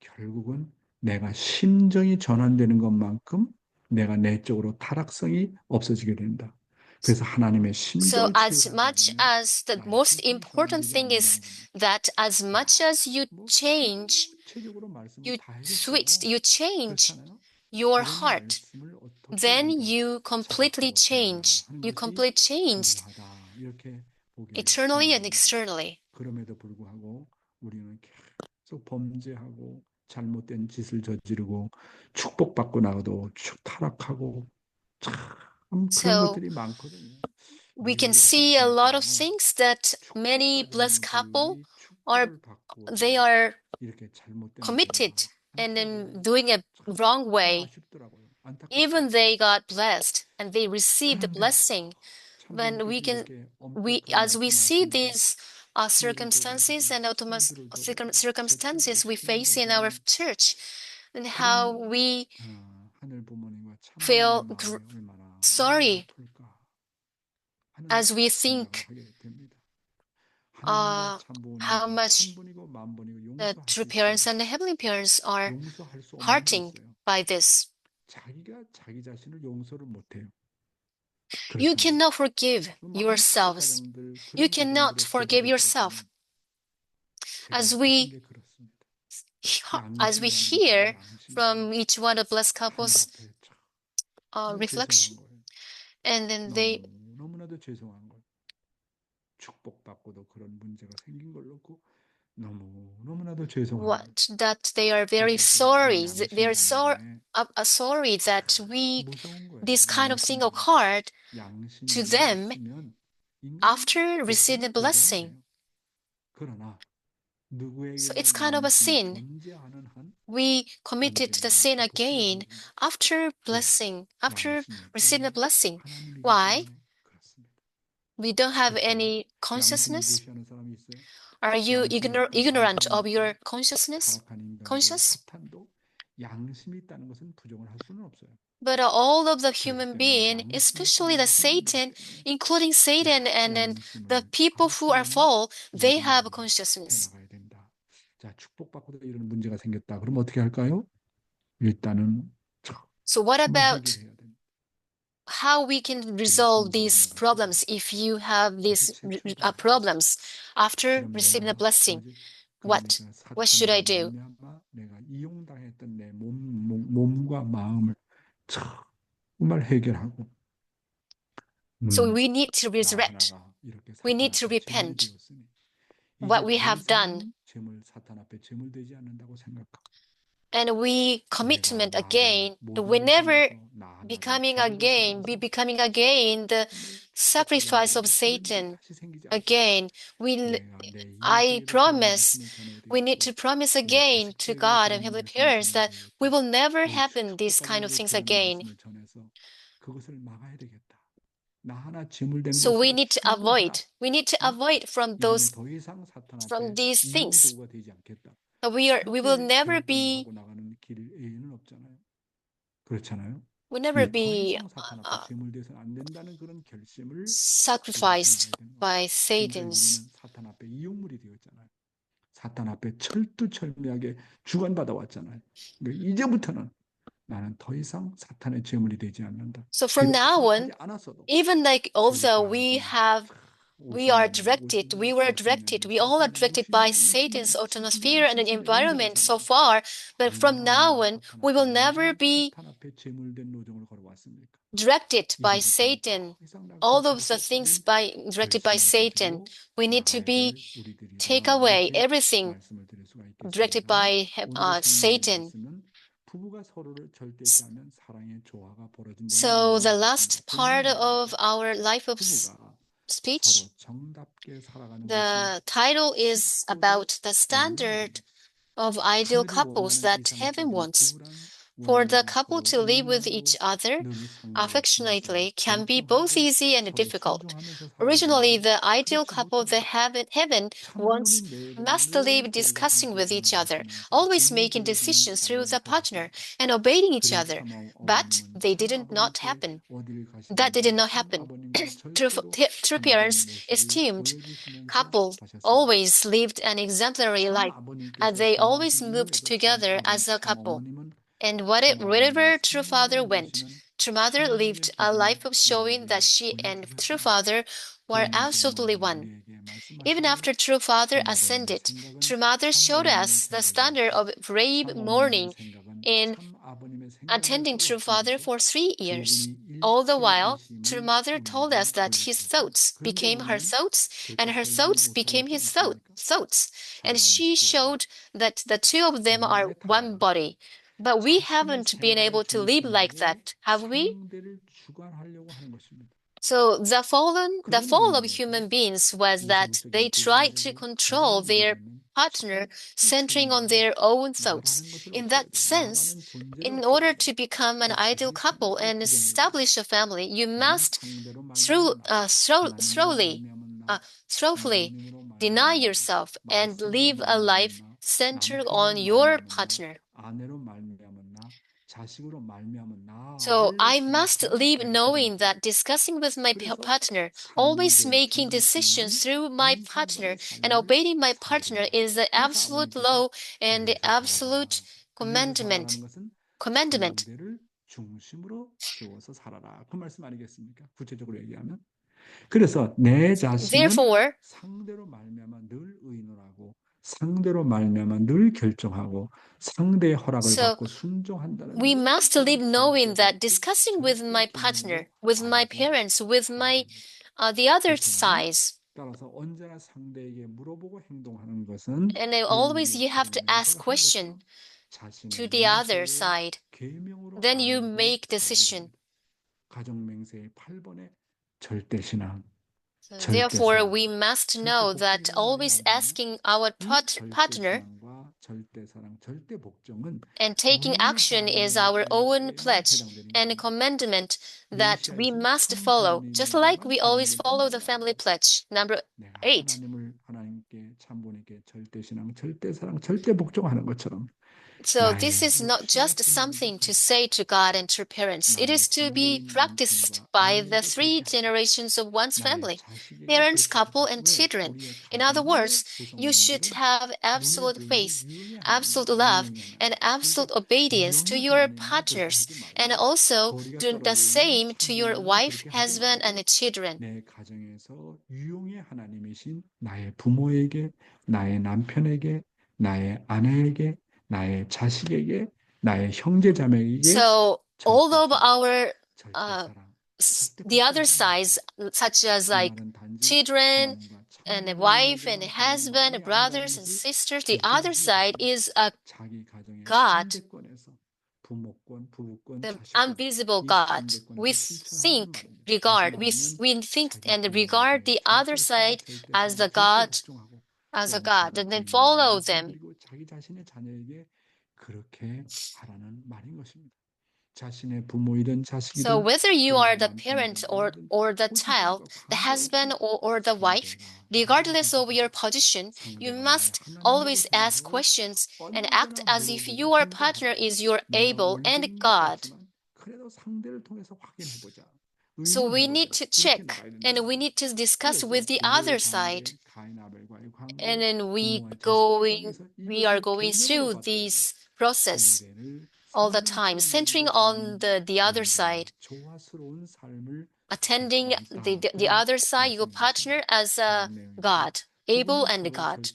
결국은 내가 심정이 전환되는 것만큼 내가 내적으로 타락성이 없어지게 된다. 그래서 하나님의 So 심정을 as 치유하지 much 않으면 as the 나의 most 심정이 important 전환되지 thing is 않는다는 겁니다. that as much as you 뭐 change, 구체적으로 말씀을 you 다 switch, 해줬어요. you change 그렇잖아요. your 이런 heart, 말씀을 어떻게 then 우리가 you completely 자각하고 살아야 change. 하는 You 것이 completely changed 중요하다. 이렇게 보게 eternally 되는 and 겁니다. externally. 그럼에도 불구하고 우리는 계속 범죄하고 잘못된 짓을 저지르고 축복받고 나도 타락하고 참 그런 So 것들이 많거든요. we can 미국에 와서 see a lot of 보니까요. things that many 축복받은 blessed couple 분들이 are, 축복을 they 받고 are 이렇게 잘못된 committed and then 않더라고요. doing a 참 wrong way. 아쉽더라고요. Even 안타깝더라고요. they got blessed and they received the 그런데 blessing. When we 참부님께서 can, 이렇게 as 엄격한 we see 말씀하시면서 these circumstances and circumstances we face in our church, and how we 하늘 부모님과 feel 참부모님의 마음이 얼마나 sorry 아플까 하는 as we 생각을 think 하게 됩니다. 하나님과 how 참부모님은 much 천분이고 만분이고 the 용서할 수 true 있어요. parents and the heavenly parents are 용서할 수 없는 게 hurting 있어요. by this. 자기가 자기 자신을 용서를 못해요. You 그렇잖아요. cannot forgive 많은 yourselves. 축복 가정들 You 그런 cannot 가정들의 forgive 고백을 yourself. 들어보면 제가 As 하신 we 게 그렇습니다. as we 양심이라는 것이 hear 양심이 from each one of blessed 하늘 couples 앞에 정말 reflection, 죄송한 거예요. and then they 너무나도 죄송한 거예요. 축복받고도 그런 문제가 생긴 걸 놓고 너무나도 죄송한 거예요. what that they are very 그것이 sorry. 양심이 They're so 때문에 sorry that we 무서운 거예요. this kind of thing 양심이라는 occurred 거. 양심이 to them 있으면 인간은 after receiving the 복음을 blessing. 부정해요. 그러나 So 누구에게나 it's kind of a 양심이 sin. 존재하는 한 We committed the sin 문제는 again 복음을 부정해요. after blessing, after 양심이 receiving the 때문에 blessing. 하나님이기 Why? 때문에 그렇습니다. We don't have 그렇잖아요. any 양심을 consciousness. 무시하는 사람이 있어요? Are you 양심을 ignorant 사람이 of your 있어요? consciousness? 타락한 인간도 Conscious? 사탄도 양심이 있다는 것은 부정을 할 수는 없어요. But all of the 그렇기 human 때문에 being, 양심이 especially the 있다는 것은 Satan, 하나님이기 때문에 including Satan and then the 양심을 people who are 가르치는 false, they have 일들을 consciousness. 해나가야 된다. 자, 축복받고도 이런 문제가 생겼다. 그럼 어떻게 할까요? 일단은 So what 정말 about 해결해야 됩니다. how we can resolve these problems if you have these problems after 그럼 receiving the 내가 blessing? 뭐지? What? 그러니까 What should I 사탄으로 do? 말미암아 내가 이용당했던 내 몸과 마음을 정말 해결하고 So we need to 나 resurrect. 하나가 이렇게 We 사탄 need to 앞에 제물이 repent 되었으니 what we 이제 더 have done. 이상 사탄 앞에 제물되지 않는다고 생각하고 And we 내가 commitment 나를 again, 모독을 we never 통해서 나 하나를 becoming 제물로 again, be 삼아서 becoming again the 정말 sacrifice of 축복받은 Satan. 다시 생기지 않게 Again, 내가 내 I 인생에도 그런 promise, 말씀을 전해야 we need 되겠고 to promise 내 again to 자식들에게도 God 그런 and Heavenly 말씀을 Parents 전해야 that we 되겠고 will never 우리 happen these kind of 축복받은 things 그런 again. 말씀을 전해서 그것을 막아야 되겠다. 나 하나 제물된 So we 것으로 need to 신고하라. avoid from 이제는 더 이상 사탄 from 앞에 these things. 이용도구가 되지 않겠다. We will never 결단을 be 하고 나가는 길 외에는 없잖아요. 그렇잖아요. will never 더 be 이상 사탄 앞에 제물돼서는 안 된다는 그런 결심을 sacrificed 우리가 생각해야 되는 by 거예요. 근데 Satan's. 우리는 사탄 앞에 이용물이 되었잖아요. 사탄 앞에 철두철미하게 주관받아 왔잖아요. 그러니까 이제부터는 나는 더 이상 사탄의 제물이 되지 않는다. So from now on, 하지 않았어도 even like although 우상을 we were directed, we all are directed by Satan's atmosphere and environment so far, but from now on, we will never be 사탄 앞에 제물된 노정을 걸어왔습니까? directed by Satan. All of the things directed by Satan, we need to take away everything directed by Satan. 부부가 서로를 절대시하면 사랑의 조화가 벌어진다는 So the 말입니다. last part of our life of 부부가 speech, 서로 정답게 살아가는 the title is about the standard of ideal couples that heaven wants. For the couple to live with each other affectionately can be both easy and difficult. Originally, the ideal couple that heaven wants must live discussing with each other, always making decisions through the partner and obeying each other. But they did not happen. That did not happen. True parents esteemed couple always lived an exemplary life, as they always moved together as a couple. And wherever True Father went, True Mother lived a life of showing that she and True Father were absolutely one. Even after True Father ascended, True Mother showed us the standard of brave mourning in attending True Father for 3 years. All the while, True Mother told us that his thoughts became her thoughts, and her thoughts became his thoughts. And she showed that the two of them are one body. But we haven't been able to live like that, have we? So the fall of human beings was that they tried to control their partner, centering on their own thoughts. In that sense, in order to become an ideal couple and establish a family, you must thoroughly deny yourself and live a life centered on your partner. So I must live knowing that discussing with my partner, always making decisions through my partner, and obeying my partner is the absolute law and the absolute commandment. 중심으로 세워서 살아라. 그 말씀 아니겠습니까? 구체적으로 얘기하면. 그래서 내 자신은 Therefore, 상대로 말미암아 늘 의논하고 상대로 말미암아 늘 결정하고 상대의 허락을 받고 순종한다는 we must live knowing that discussing with my partner, with my parents, with my the other sides. 따라서 언제나 상대에게 물어보고 행동하는 것은 And always you have to ask question to the other side. Then you make decision. 가정맹세의 8번의 절대신앙. Therefore, we must know that always asking our partner and taking action is our own pledge and commandment that we must follow, just like we always follow the family pledge. Number 8. So this is not just something to say to God and to parents. It is to be practiced by the 3 generations of one's family, parents, couple, and children. In other words, you should have absolute faith, absolute love, and absolute obedience to your partners, and also do the same to your wife, husband, and children. 내 가정에서 유용의 하나님이신 나의 부모에게, 나의 남편에게, 나의 아내에게, 나의 자식에게, 나의 형제자매에게. So all of our the other sides, such as like children and a wife and a husband, brothers and sisters, the other side is a God, the invisible God. We think and regard the other side as the God, and then follow them. So whether you are the parent or the child, the husband or the wife, regardless of your position, you must always ask questions and act as if your partner is your able and God. So we need to check and we need to discuss with the other side. And then we are going through this process. all the time, centering on the other side, 조화스러운 삶을 attending the other side, your partner, as a God, able and God.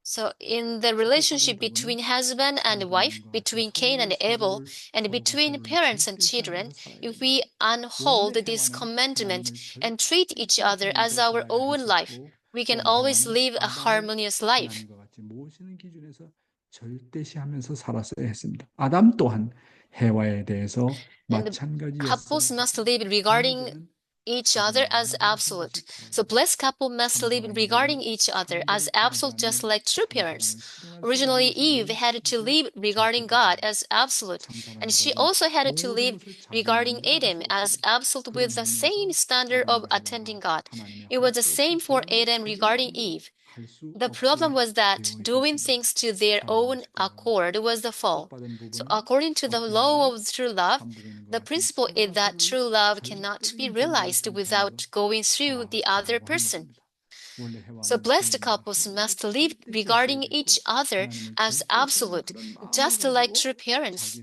So in the relationship between husband and wife, between Cain and Abel, and between parents and children, if we uphold this commandment and treat each other as our own life, we can always live a harmonious life. 모시는 기준에서 절대시하면서 살았어야 했습니다. 아담 또한 해와에 대해서 And 마찬가지였어요. couples must live regarding each other as absolute. So blessed couple must live regarding each other as absolute, just like true parents. Originally, Eve had to live regarding God as absolute, and she also had to live regarding Adam as absolute with the same standard of attending God. It was the same for Adam regarding Eve. The problem was that doing things to their own accord was the fall. So according to the law of true love, the principle is that true love cannot be realized without going through the other person. So blessed couples must live regarding each other as absolute, just like true parents.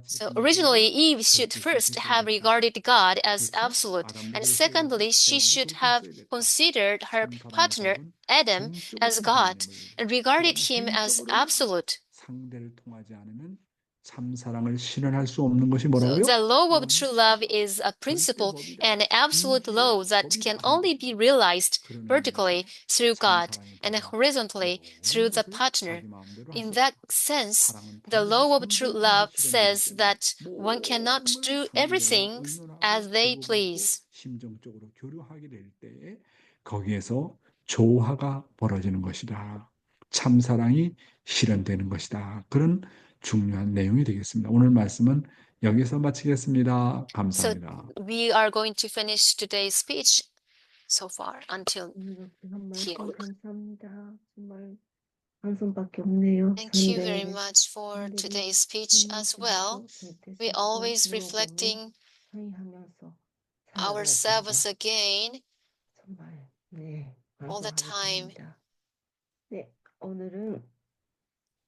So originally, Eve should first have regarded God as absolute, and secondly, she should have considered her partner, Adam, as God, and regarded him as absolute. 참 사랑을 실현할 수 없는 것이 So 뭐라고요? the law of true love is a principle and absolute law that can only be realized vertically through God and horizontally through the partner. In that sense, the law of true love says that one cannot do everything as they please. 심정적으로 교류하게 될 때에 거기에서 조화가 벌어지는 것이다. 참 사랑이 실현되는 것이다. 그런 중요한 내용이 되겠습니다. 오늘 말씀은 여기서 마치겠습니다. So 감사합니다. we are going to finish today's speech so far until 오늘 한 말씀 here. 감사합니다. 정말 한 손밖에 없네요. Thank you very 선대 much for 선대를 today's speech as well. We always reflecting 회의하면서 ourselves 살아가야 again 정말 네 all the time 감사하겠습니다. 네 오늘은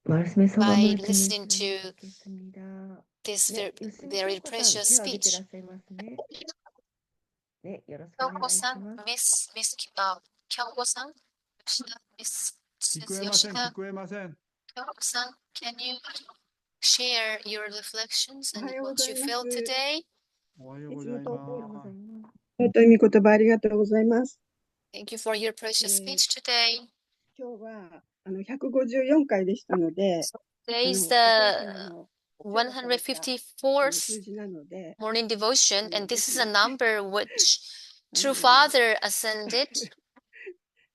말씀의 by 소감을 listening 듣겠습니다. to this 네, very precious speech. 네, 여러분 경고상, Miss 경고상, Miss Yoshida, 경고상, can you share your reflections and what you felt today? おはようございます。尊い御言葉ありがとうございます。 Thank you for your precious speech today. 今日は154回でしたので、 Today is お the 父様の 154th 数字なので、 morning devotion, and this is a number which True Father ascended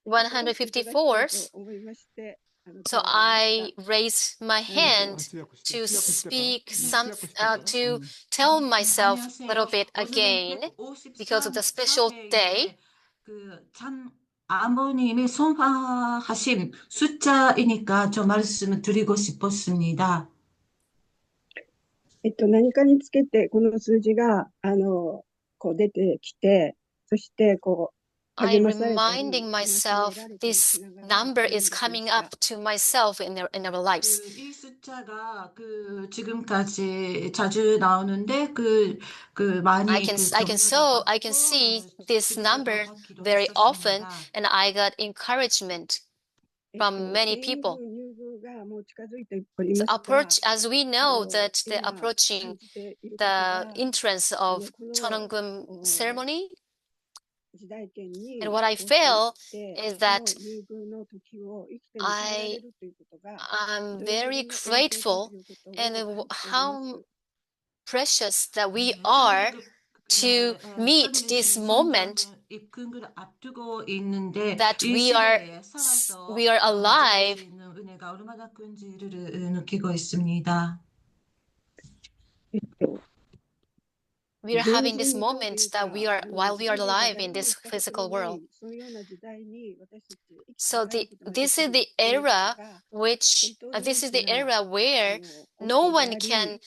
154th. 思いまして、 So I raise my hand to speak some, to tell myself a little bit again because of the special day. 참 아버님이 선포하신 숫자이니까 저 말씀을 드리고 싶었습니다. 何かにつけてこの数字がこう出てきて、そしてこう I'm reminding myself this number is coming up to myself in our lives. 이 숫자가 지금까지 자주 나오는데 많이 I can see this number very often, and I got encouragement from many people. So as we know that they're approaching the entrance of Cheonwon ceremony, and what I feel is that I'm very grateful and how precious that we are to meet this moment that we are alive. We are having this moment that while we are alive in this physical world. So this is the era where no one can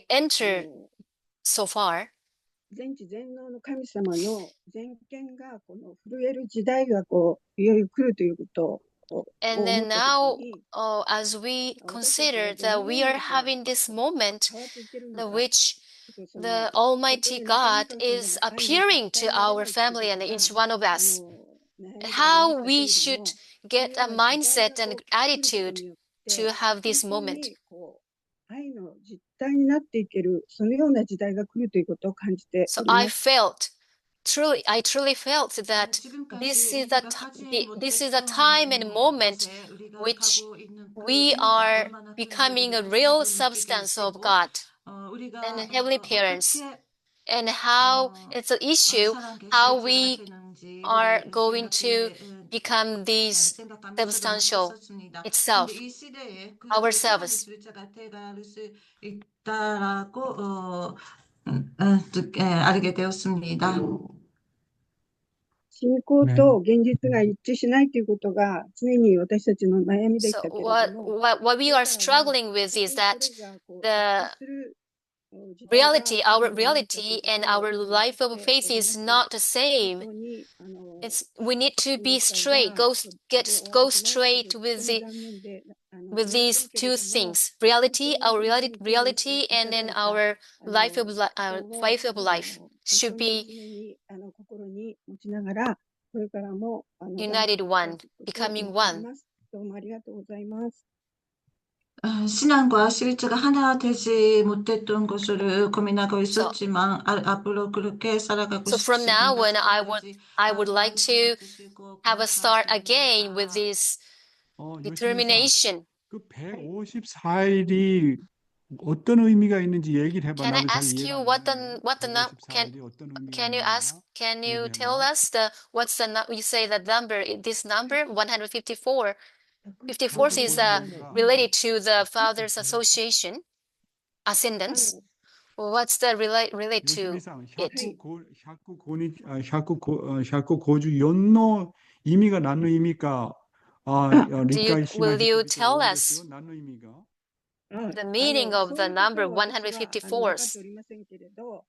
enter so far. 全知全能の神様の全権がこの震える時代がこういよいよ来るということを And 思 then った時 now, に、 as we 私たちは consider どの that よう we に are こう having this moment 変わっていける in のか、 which ちょっとそ the の、 Almighty 外への感 God 覚で is の愛の appearing 実 to 体になれ our ないっていう family こ and とが、 each one of us, 悩みでありま how したけ we れど should も、そ get の a ような時代 mindset が and こう来ること attitude によって to have 本 this 当 moment. にこう愛の実体になっていける、そのような時代が来るということを感じて So おります。 I truly felt that 自分たち this is ウリ a が家事 this 持っ is て a く time の and を moment 任せ、ウリが which カゴを抜く we 意味が are 馬なく becoming a ウリ real が substance of カゴ God ウリ and が heavenly parents, 어떻게 and how it's an issue 사랑의 how 실체가 we 되는지를 are going to 생각해 become these 생각하면서 substantial 했었습니다. 근데 itself, 이 시대에 그 사랑의 ourselves. 실체가 돼갈 수 있다라고 알게 되었습니다. 信仰 네. と現実が一致しないということが常に私たちの悩みでし So たけれど what も、 what we これ are からは struggling with 本 is 当に that それがこう the 一致する時代が reality, 来 our るのではないかという reality こ and とを our 今 life 感 of じて faith おりま is す。 not the 本 same. 当に We need to 親 be 睦会 straight, が go ここで終わ go ってしまうことで straight と with ても the 残念でい with ません these けれ two ども、 things: 本 reality, 当に our このように reality, 共有してい and ただ then いた our ことを faith of life 本 should 当に be 常に心に持ちながら、これからも頑張 united っていきたい one, ということを思 becoming っており one. ます。どうもありがとうございます。 신앙과 실제가 하나 되지 못했던 것을 고민하고 So 있었지만 앞으로 그렇게 살아가고 so from now 싶습니다. on, 지금까지 I would like to 도와주시고 have a start 감사합니다. again with this 요시미상, determination. 그 154일이 어떤 의미가 있는지 얘기를 해봐. Can I 나도 잘 ask 이해가 you 안 what 되는데. the 154일이 어떤 의미가 can you 있는 can 거야? you tell 얘기해봐. us what's you say the number, this number 154. 54 is 154가 related to the Fathers Association ascendance. What's the relate to 요시미상, it? 샤쿠고주 연노 의미가 난 의미가 Will you 리카이시마시토비토 tell us 오이데스요? 난 의미가 the meaning of そう the いうこと number は私は分かって 154? おりませんけれど、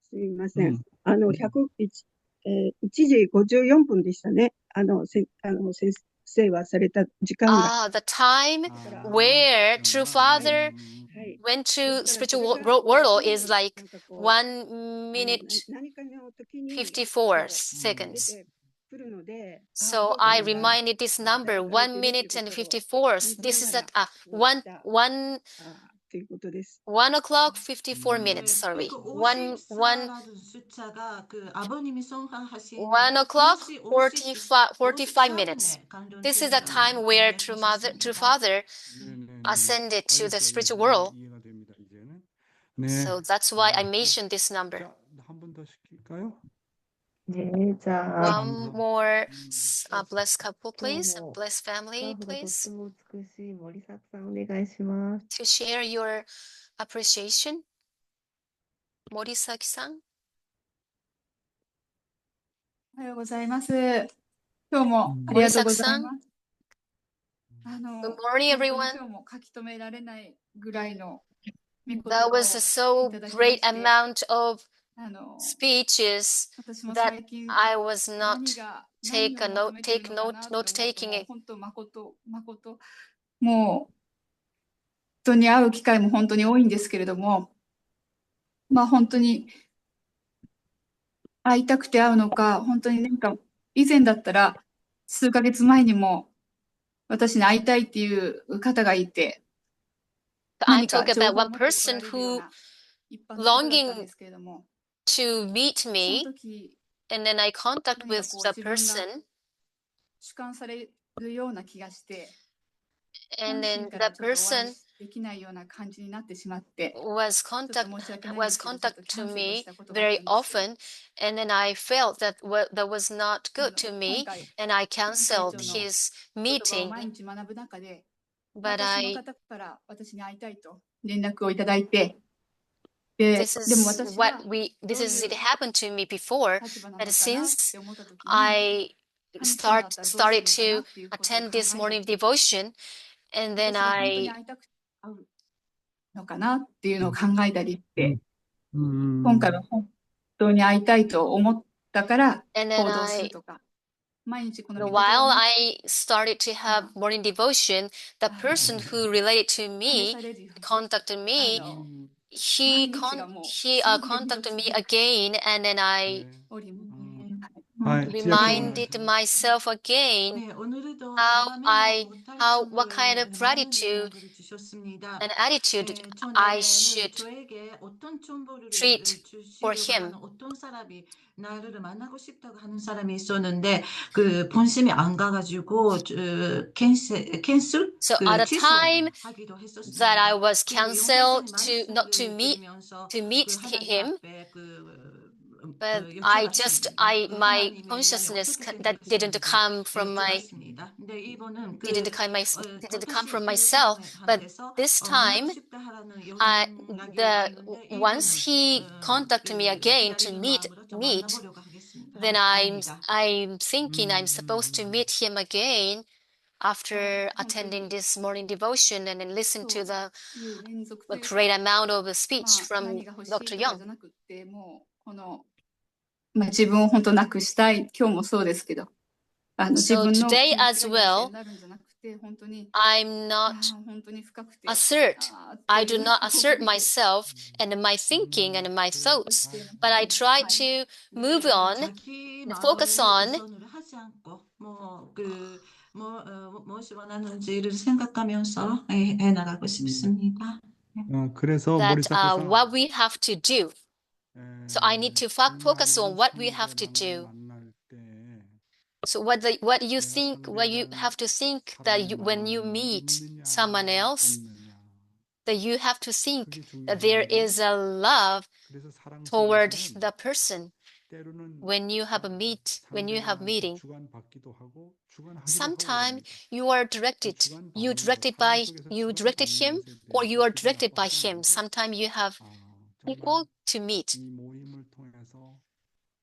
すみません。うん1時54分でしたね。先生はされた時間が。 The time 아, where True 그런구나. Father はい。 went です to から、それ spiritual から後 world に is like なんかこう、 1 minute 何かの時に、 54こう、出 seconds. てくるので、So そうか I なんだ、 reminded this 期 number 待されて 1 いるという minute and ことを 54. 感じ This な is が at ら、こういった、ということです。 1 o'clock 54 음. minutes. Sorry, 그 1 54라는 숫자가 그 아버님이 성하신 1 o'clock 50, 45 minutes. 54년에 관련된 This is the time where True 하셨습니다. Father 네네네. ascended to the 알겠어요. spiritual world. 이해가 됩니다. 이제는. 네. So that's why I 또, mentioned this number. 자, 한 번 더 시킬까요? 네, 자, One more 음. blessed couple, please. A どうも blessed スカ family, ーフがとって please. も美しい森作さんお願いします。 To share your appreciation. Morisaki-san. おはようございます。今日もありがとうございます。Good morning, 本当に everyone. 今日も書き留められないぐらいの御言 That 葉を was a so いただきま great して、 amount of あの speeches 私も that 最近 I was not 何が take 何 a を求 note めてい take るのか note なって思う note と、 taking もう it. 本当誠もう人に会う機会も本当に多いんですけれども、まあ本当に会いたくて会うのか、本当になんか以前だったら数ヶ月前にも私に会いたいっていう方がいて、 I'm 何か talking 情 about 報を one 持ってこら person れるよう who な一般の方だったん longing ですけれども、 to meet その me, 時 and then I contact 何か with こう the 自分が person, 主観されるような気がして、 and 本 then 心から the ちょっとお会い person できないような感じになってしまって、 was ちょっと申し訳ないんですけど、ちょっとキャ to ンセルを me したことがあっ very たんです。 often, and then I felt that that was not good to 今 me, 回、 and I 会長 canceled の his 言葉を meeting. 毎日学ぶ中で、 But またその I 方から私に会いたいと連絡をいただいて、で this でも is 私は what we ど this う is い it う happened to me before, 立場な but のかなっ since て思ったときに、 I 神様だったらどうする started のかな to っていうことを attend 考 this え morning た時、 devotion, and then 私が本当に I 会いたくて会うのかなっていうのを考えたりして、 음. 今回は本当に会いたいと思ったから and 行 then 動する I とか、毎日この And 御言葉 while をね I started to have morning devotion, the person who related to 試 me されるように contacted あ me. の He 毎日がもう contacted me again, and then I おります。はい、千秋さんお願いし reminded myself again 네, 오늘도 how 밤에도 what 못할 kind of 정도의 많은 gratitude 연락을 주셨습니다. and attitude 네, I 전에는 should 저에게 어떤 정보를 treat for 주시려고 him. 하는 어떤 사람이 나를 만나고 싶다고 하는 사람이 있었는데 그 본심이 안 가가지고 캔슬 So at a time 취소하기도 that I 했었습니다. was 그 cancelled 용사님 not to 말씀을 meet 들으면서 to 그 meet 하나님 him, 앞에 but my 여쭤봤습니다. 그 my 하나님의 consciousness 어떻게 that didn't 생각하시는지 come from 여쭤봤습니다. 근데 이분은 didn't come from 다시 그 myself, but 사람한테서 this 만나고 time 싶다 하는 연락이 왔는데 once 이분은 he contacted me again to 기다리는 meet, 마음으로 좀 만나보려고 하겠습니다. then 합니다. I'm thinking I'm supposed to meet him again after Oh, attending this morning devotion and then listen to the いう連続と a いう great か、 amount of ま speech あ、 from 何が欲し Dr. いとか Young. じゃなくって、もうこの、まあ、自分を本当なくしたい、今日もそうですけど、自 So 分の today 気持ち as が優先 well, になるんじゃなくて、本当に、 I'm not 本当に深くて、 assert. ってい I う do not assert 思いで myself and my thinking and my thoughts, っていうの but I が try はい to で move on, 자기 focus 마음을 on 우선으로 하지 않고 무엇이 원하는지를 생각하면서 해나가고 싶습니다. 그래서 that 모리사코상 what we have to do. So I need to focus on what we have to do. 만날 때 So what you think, what you have to think that when you meet someone else, 없느냐. that you have to think 그게 that there 중요한데 is a love 그래서 사랑 toward 속에서는 the person 때로는 when you have 상대방한테 meeting. 주관받기도 하고 주관하기도 하고 Sometimes 그럽니다. you are directed. You directed him, or you are directed by him. Sometimes you have people to meet. 이 모임을 통해서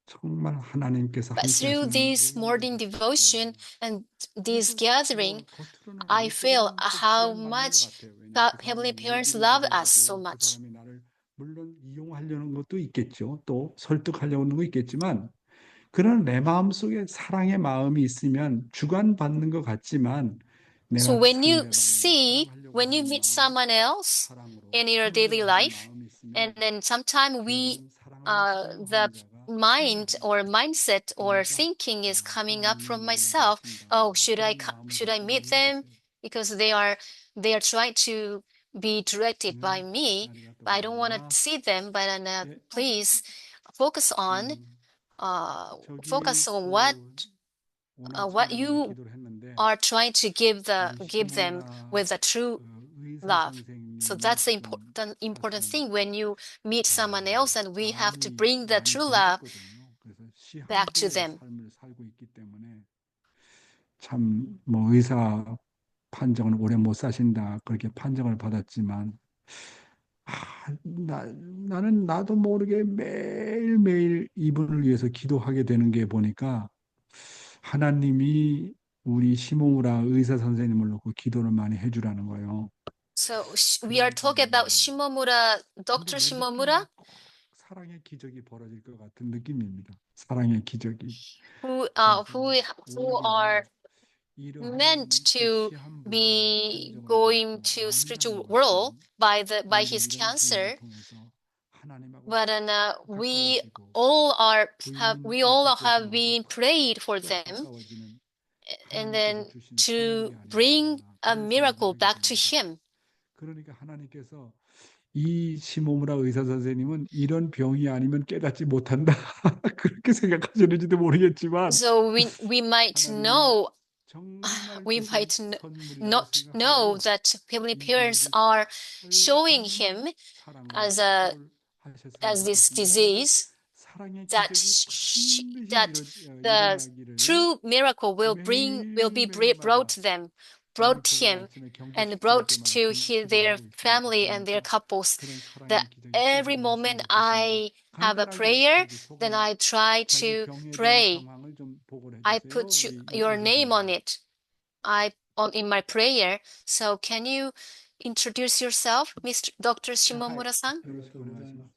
정말 하나님께서 But 함께 through 하시는 this morning 모임을 devotion and this 그래서 gathering, 겉으로는 I feel 겉으로는 꼭 how 그런 much 반응인 것 같아요. 왜냐하면 God, 그 Heavenly 사람이 Parents 얘기를 love us so 들어가지고 그 much. 사람이 나를 물론 이용하려는 것도 있겠죠. 또 설득하려는 것도 있겠지만 그런 내 마음속에 사랑의 마음이 있으면 주관받는 것 같지만 So 내가 when you 상대방을 when you meet someone else 사랑으로 in your daily life, and then sometimes the mind or mindset or thinking is coming up from myself. Oh, should I meet them because they are trying to be directed by me, but I don't want to see them. But please focus on what you are trying to give them with the true love. So that's the important thing when you meet someone else, and we have to bring the true love back to them. 참, 뭐 의사 판정을 오래 못 사신다 그렇게 판정을 받았지만 나는 나도 모르게 매일매일 이분을 위해서 기도하게 되는 게 보니까 하나님이 우리 시모무라 의사 선생님을 놓고 기도를 많이 해주라는 거예요. So we are talking about Shimomura, Dr. Shimomura, 사랑의 기적이 벌어질 것 같은 느낌입니다. 사랑의 기적이. who are meant to be going to spiritual world by his cancer, but we all have been prayed for them, and then to bring a miracle back to him. 그러니까 하나님께서 이 시모무라 의사 선생님은 이런 병이 아니면 깨닫지 못한다 그렇게 생각하시는지도 모르겠지만 So we might not know that Heavenly Parents are showing him as this disease, that the true miracle will be brought him and brought to their family and their couples. That every moment I have a prayer, then I try to pray. I put your name on it. In my prayer. So can you introduce yourself, Mr. Dr. Shimomura-san? よろしくお願いします。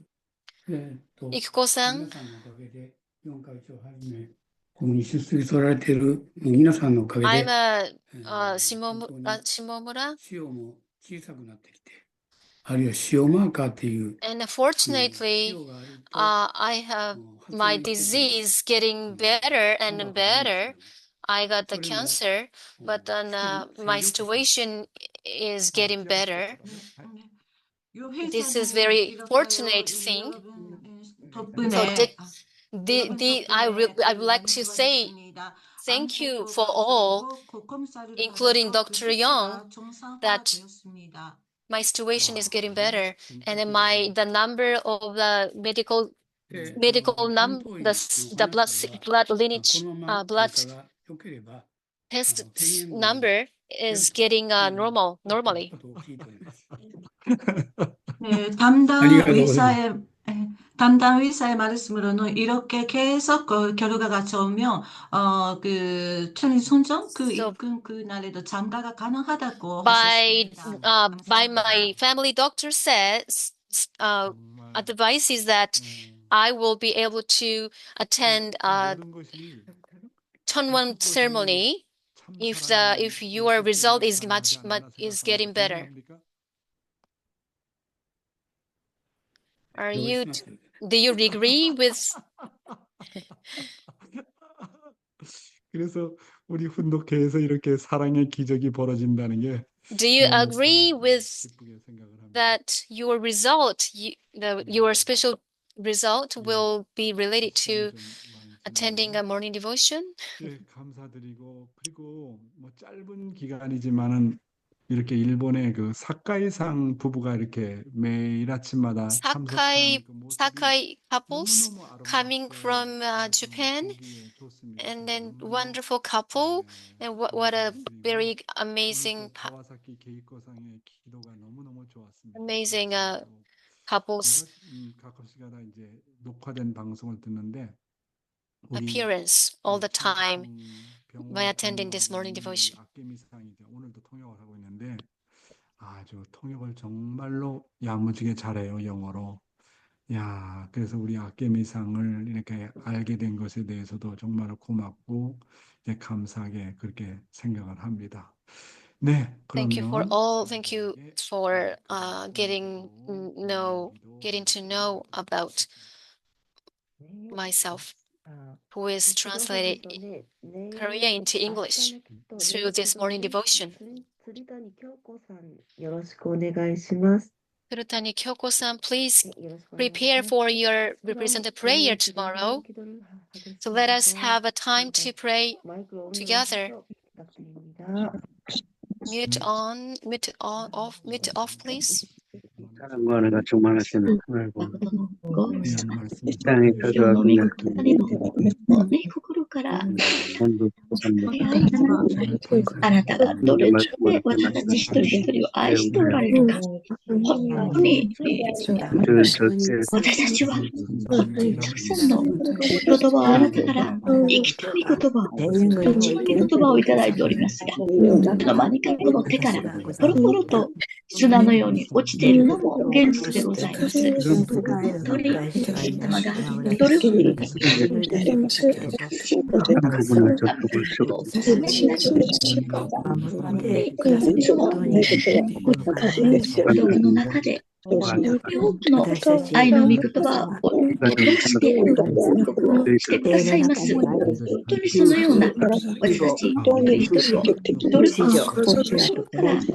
Ikuko-san. 皆さんのおかげで4回長をはじめ、ここに出席されている皆さんのおかげ I'm で、 Shimomura, 塩も小さくなってきて、あるいは塩マーカーっていう、 and fortunately, 塩があると、 I have my disease getting better and better. I got the cancer, but then my situation is getting better. This is very fortunate thing. So I would like to say thank you for all, including Dr. Young, that my situation is getting better, and then the number of the medical blood lineage blood test number is getting normally. 담당 의사의 말씀으로는 이렇게 계속 결과가 좋으면 천인 손정 입금 그날에도 참가가 가능하다고 하셨습니다. By my family doctor says advice is that I will be able to attend Cheonwon ceremony if your result is getting better. Do you agree with? 그래서 우리 훈독회에서 이렇게 사랑의 기적이 벌어진다는 게 Do you agree with that your result, your special result will be related to attending a morning devotion? 예, 감사드리고 그리고 뭐 짧은 기간이지만은 이렇게 일본의 그 사카이상 부부가 이렇게 매일 아침마다 Sakai couples coming from Japan, and then wonderful couple, and what a very amazing couples appearance all the time by attending this morning devotion. 오늘도 통역을 하고 있는데 아주 통역을 정말로 야무지게 잘해요, 영어로. 야, 그래서 우리 아케미상을 이렇게 알게 된 것에 대해서도 정말 고맙고 이제 감사하게 그렇게 생각을 합니다. 네, Thank you for 그러면 thank you for getting to know about myself, who is translated Korean into English through this morning devotion. 鳥谷京子さん、よろしくお願いします。 Kurutani Kyoko-san, please prepare for your representative prayer tomorrow. So let us have a time to pray together. Mute off, please. 사랑과 은혜가 충만하시는 하늘과 이 땅에 가져와 그냥 본부 보살님 あなたがどれだけ私たち一人一人を愛しておられるか、本当に私たちはたくさんの言葉をあなたから生きたい言葉を、命の言葉をいただいておりますが、何かこの手からポロポロと砂のように落ちているのも現実でございます。本当に神様がどれほど私たちをしています。 の中で多くの愛の御言葉をしてくださいます。本当にそのような私たち一人一人をどれほど主からして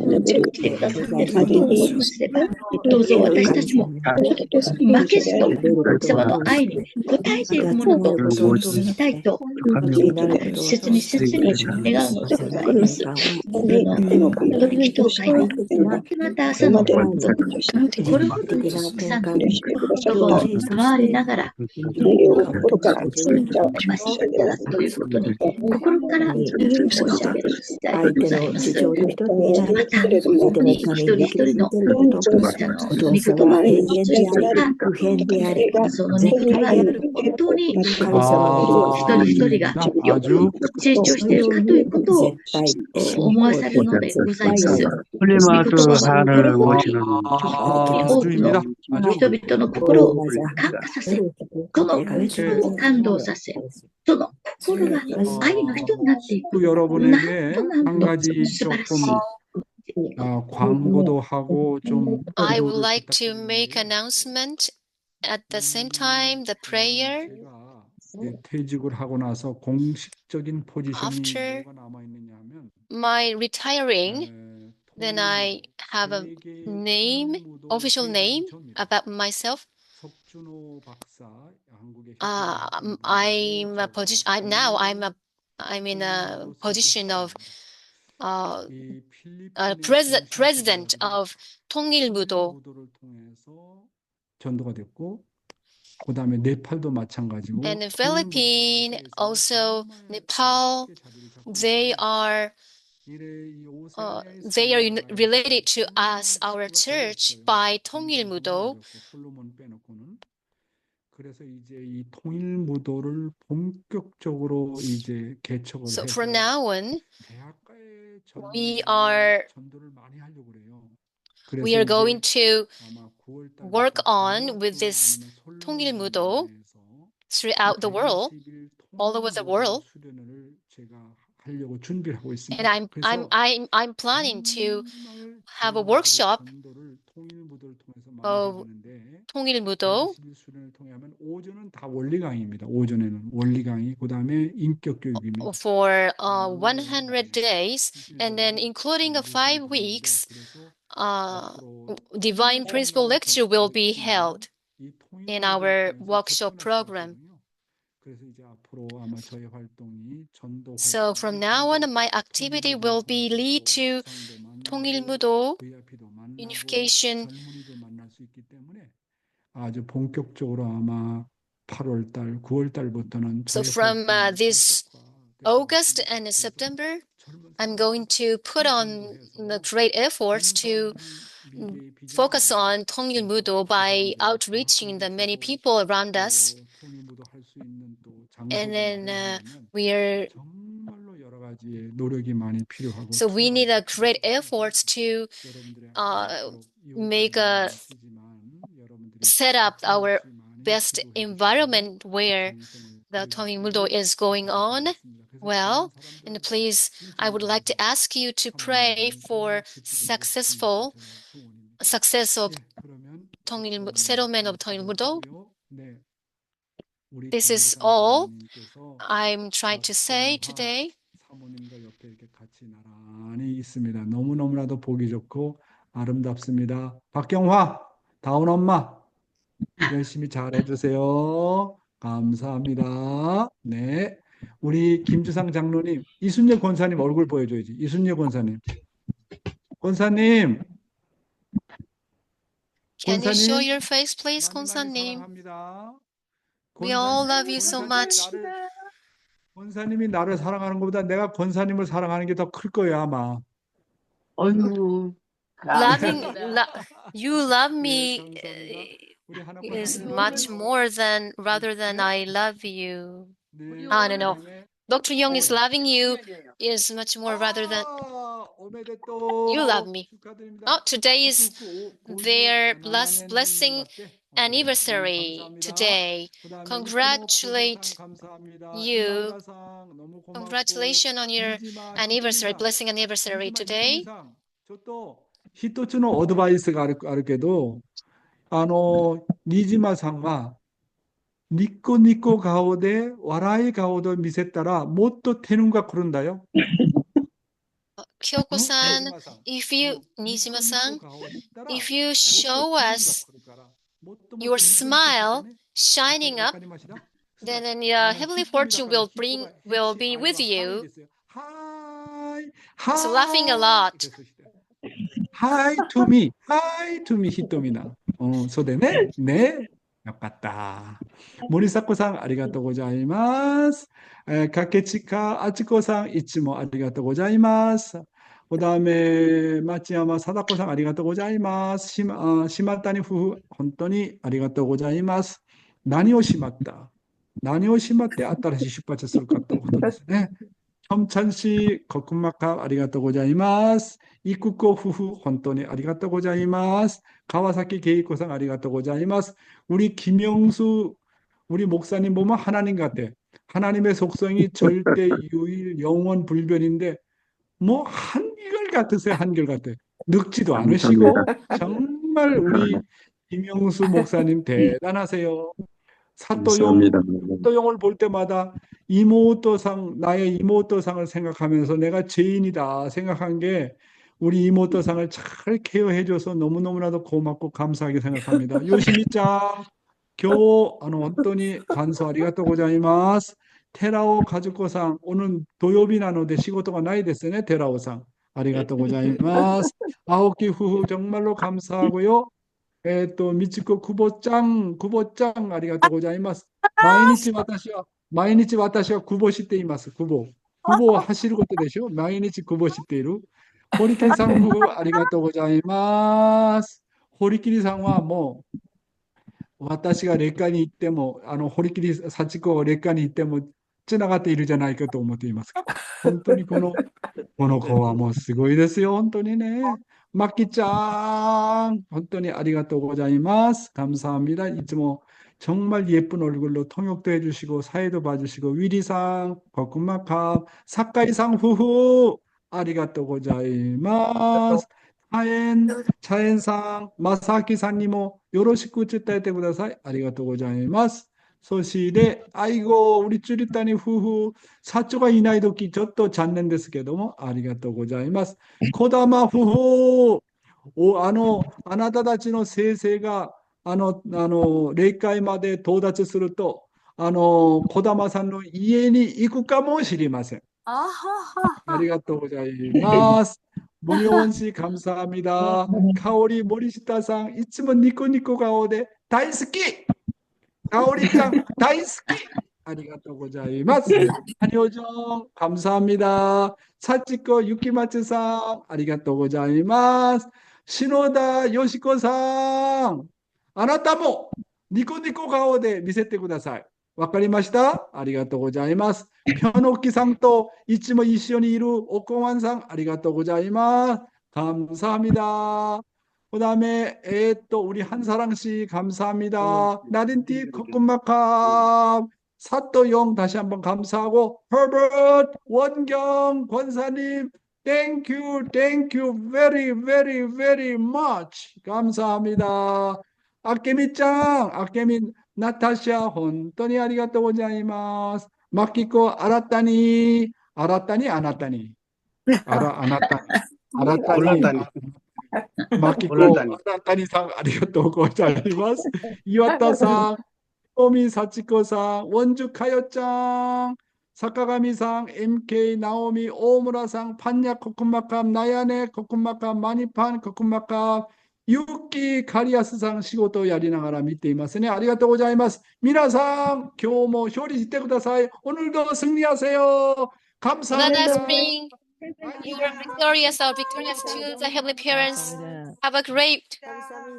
くださっていることを思いますれば、どうぞ私たちも負けずと神様の愛に応えていくものとなりたいと切に願うのでございます。夜の祈り祈祷会にまた朝のこれほどたくさんの言葉を回りながらましていただくということに心から申し上げる次第でございます。また本当に一人一人の御言葉、その御言葉、その御言葉を本当に一人 아, 一人が 나 よく 아주 成長しているかということを思わされるのでございます。御言葉 훌리마드 は 한을 本当 모시는 に多くの 아주입니다. 아주 人々の心を感化させ、その心を感動させ、その心が愛の人になっていく。 여러분에게 なんと 한 가지 素晴らし 조금 い。 광고도 하고 좀 I would 기도를 like to make 부탁드리는데요. announcement at the same time the prayer 제가 퇴직을 하고 나서 공식적인 포지션이 after 뭐가 남아 있느냐 하면 my retiring. Then I have a name, official name about myself. 석준호 박사 한국의 I'm a position. I'm in a position of president of 통일무도. 무도를 통해서 전도가 됐고 그다음에 네팔도 마찬가지고 And the Philippines, also Nepal, they are related to us, our church, by 통일무도. 솔로몬 빼놓고는 그래서 이제 이 통일무도를 본격적으로 이제 개척을 So 해서 from now on, 대학가의 we are 전도를 많이 하려고 그래요. we are going to 아마 9월 달부터 work on with this 통일무도 throughout the world, all over the world. 수련회를 제가 하려고 준비를 하고 있습니다. And I'm planning to have a workshop 전도를 통일무도를 통해서 많이 of 해보는데 통일무도. 수련을 통해 하면 오전은 다 원리 강의입니다. 오전에는 원리 강의, 그다음에 인격 교육입니다. For 100 days, and then including 5 weeks, divine principle lecture will be held in our workshop program. 그래서 이제 앞으로 아마 저희 활동이 전도 So from now on, my activity will be lead to 통일무도 VIP도 만나고 unification. 젊은이도 만날 수 있기 때문에 아주 본격적으로 아마 8월 달, 9월 달부터는 So 저희 from 활동이 this August and September, I'm going to put on the great efforts to focus on 통일무도 by outreaching the many people around us. 통일무도 할 수 있는 또 And 장소가 then 마련되면 we are 정말로 여러 가지의 노력이 많이 필요하고 so we need a great efforts to 여러분들의 make a set up our best environment where the 통일무도 is going on well. And please, I would like to ask you to pray for success of settlement of 통일무도. This is all I'm trying to say today. 사모님과 옆에 이렇게 같이 나란히 있습니다. 너무너무나도 보기 좋고 아름답습니다. 박경화, 다운 엄마 열심히 잘 해주세요. 감사합니다. 네, 우리 김주상 장로님, 이순재 권사님 얼굴 보여줘야지. 이순재 권사님. 권사님. Can you show your face, please, 권사님? We all love you so much. 권사님이 나를 사랑하는 것보다 내가 권사님을 사랑하는 게 더 클 거예요, 아마. You love me is much more than rather than I love you. No. Dr. Young is loving you is much more rather than you love me. Oh, today is their blessing anniversary today. Congratulate you. Congratulations on your anniversary, blessing anniversary today. ちょっと一つのアドバイスがあるけど、新島さんはニコニコ顔で笑い顔で見せたらもっと手ぬが来るんだよ。Kyoko-san, Nijima-san, if you show us your smile shining up, then your heavenly fortune will be with you. So laughing a lot. Hi to me, hi to me, ひとみな。そうだよね。ね。よかった。森迫さん、ありがとうございます。掛近あちこさん、いつもありがとうございます。おだめ、町山貞子さん、ありがとうございます。島谷夫婦、本当にありがとうございます。何をしまった何をしまって新しい出発するかということですね。첨찬씨 거쿤마캅ありがとうございます。이쿠코夫婦本当にありがとうございます。가와사키 게이코さんありがとうございます。우리 김영수 우리 목사님 보면 하나님 같아. 하나님의 속성이 절대 유일 영원 불변인데 뭐 한결같으세요. 한결같아. 늙지도 않으시고 정말 우리 김영수 목사님 대단하세요. 감사합니다. 사또용을 볼 때마다 이모토상, 나의 이모토상을 생각하면서 내가 죄인이다 생각한 게 우리 이모토상을 잘 케어해줘서 너무너무나도 고맙고 감사하게 생각합니다. 요시미짱,本当に感想ありがとうございます。寺尾和子さん、오늘土曜日なので仕事がないですね、寺尾さん。ありがとうございます。青木夫婦、정말로 감사하고요. 미치코 구보짱,ありがとうございます。毎日私は구보しています。구보を走ることでしょ。毎日구보している。堀切さん夫婦、ありがとうございます。堀切さんはもう、私が劣化に行っても、堀切幸子が劣化に行っても、つながっているじゃないかと思っていますけど、本当にこの子はもうすごいですよ、本当にね。マキちゃん、本当にありがとうございます。감사합니다。いつも정말 예쁜 얼굴로 통역도 해주시고, 사회도 봐주시고, 위리상, 거쿤마캅, 사카이상 후후, 아리가또 고자이마스. 차엔상, 마사키상님도 요로시쿠 츠타에테 쿠다사이. 아리가또 고자이마스. そして아이고 우리 쭈리따니 후후 사초가 이나이 도키ちょっと残念ですけどもありがとうございます。児玉夫婦あなたたちの先生が霊界まで到達すると児玉さんの家に行くかもしれません。ありがとうございます。문효원 씨 감사합니다. 카오리 모리시타さんいつもニコニコ顔で大好き。가오리ちゃん 大好きありがとうございます。한효정 감사합니다. 사치코 유키마츠さんありがとうございます。篠田よしこさんあなたもニコニコ顔で見せてください。わかりました？ありがとうございます。변옥기さんといつも一緒にいる오공환さんありがとうございます。감사합니다. 그다음에 우리 한사랑 씨 감사합니다. 나린티 코쿤마캅 사또용 다시 한번 감사하고 허버트 원경 권사님 thank you very very very much 감사합니다. 아케미짱 아케미 나타샤 혼돈이 아리가또 고자이마스. 마키코 아라타니 아나타니 아라타니 마키코 아라타니さんありがとうございます。岩田さん、오미 사치코さん、원주 카요ちゃん、坂上さん、MK 나오미 오무라さん、판야 코쿤마캅 나야네 코쿤마캅 마니판 코쿤마캅 유키 카리아스さん仕事をやりながら見ていますね。ありがとうございます。皆さん、今日も勝利してください。오늘도 승리하세요. 감사합니다. You are victorious or victorious to the heavenly parents. Have a great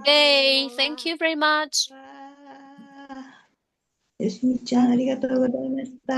day. Thank you very much. よしみちゃん、ありがとうございました。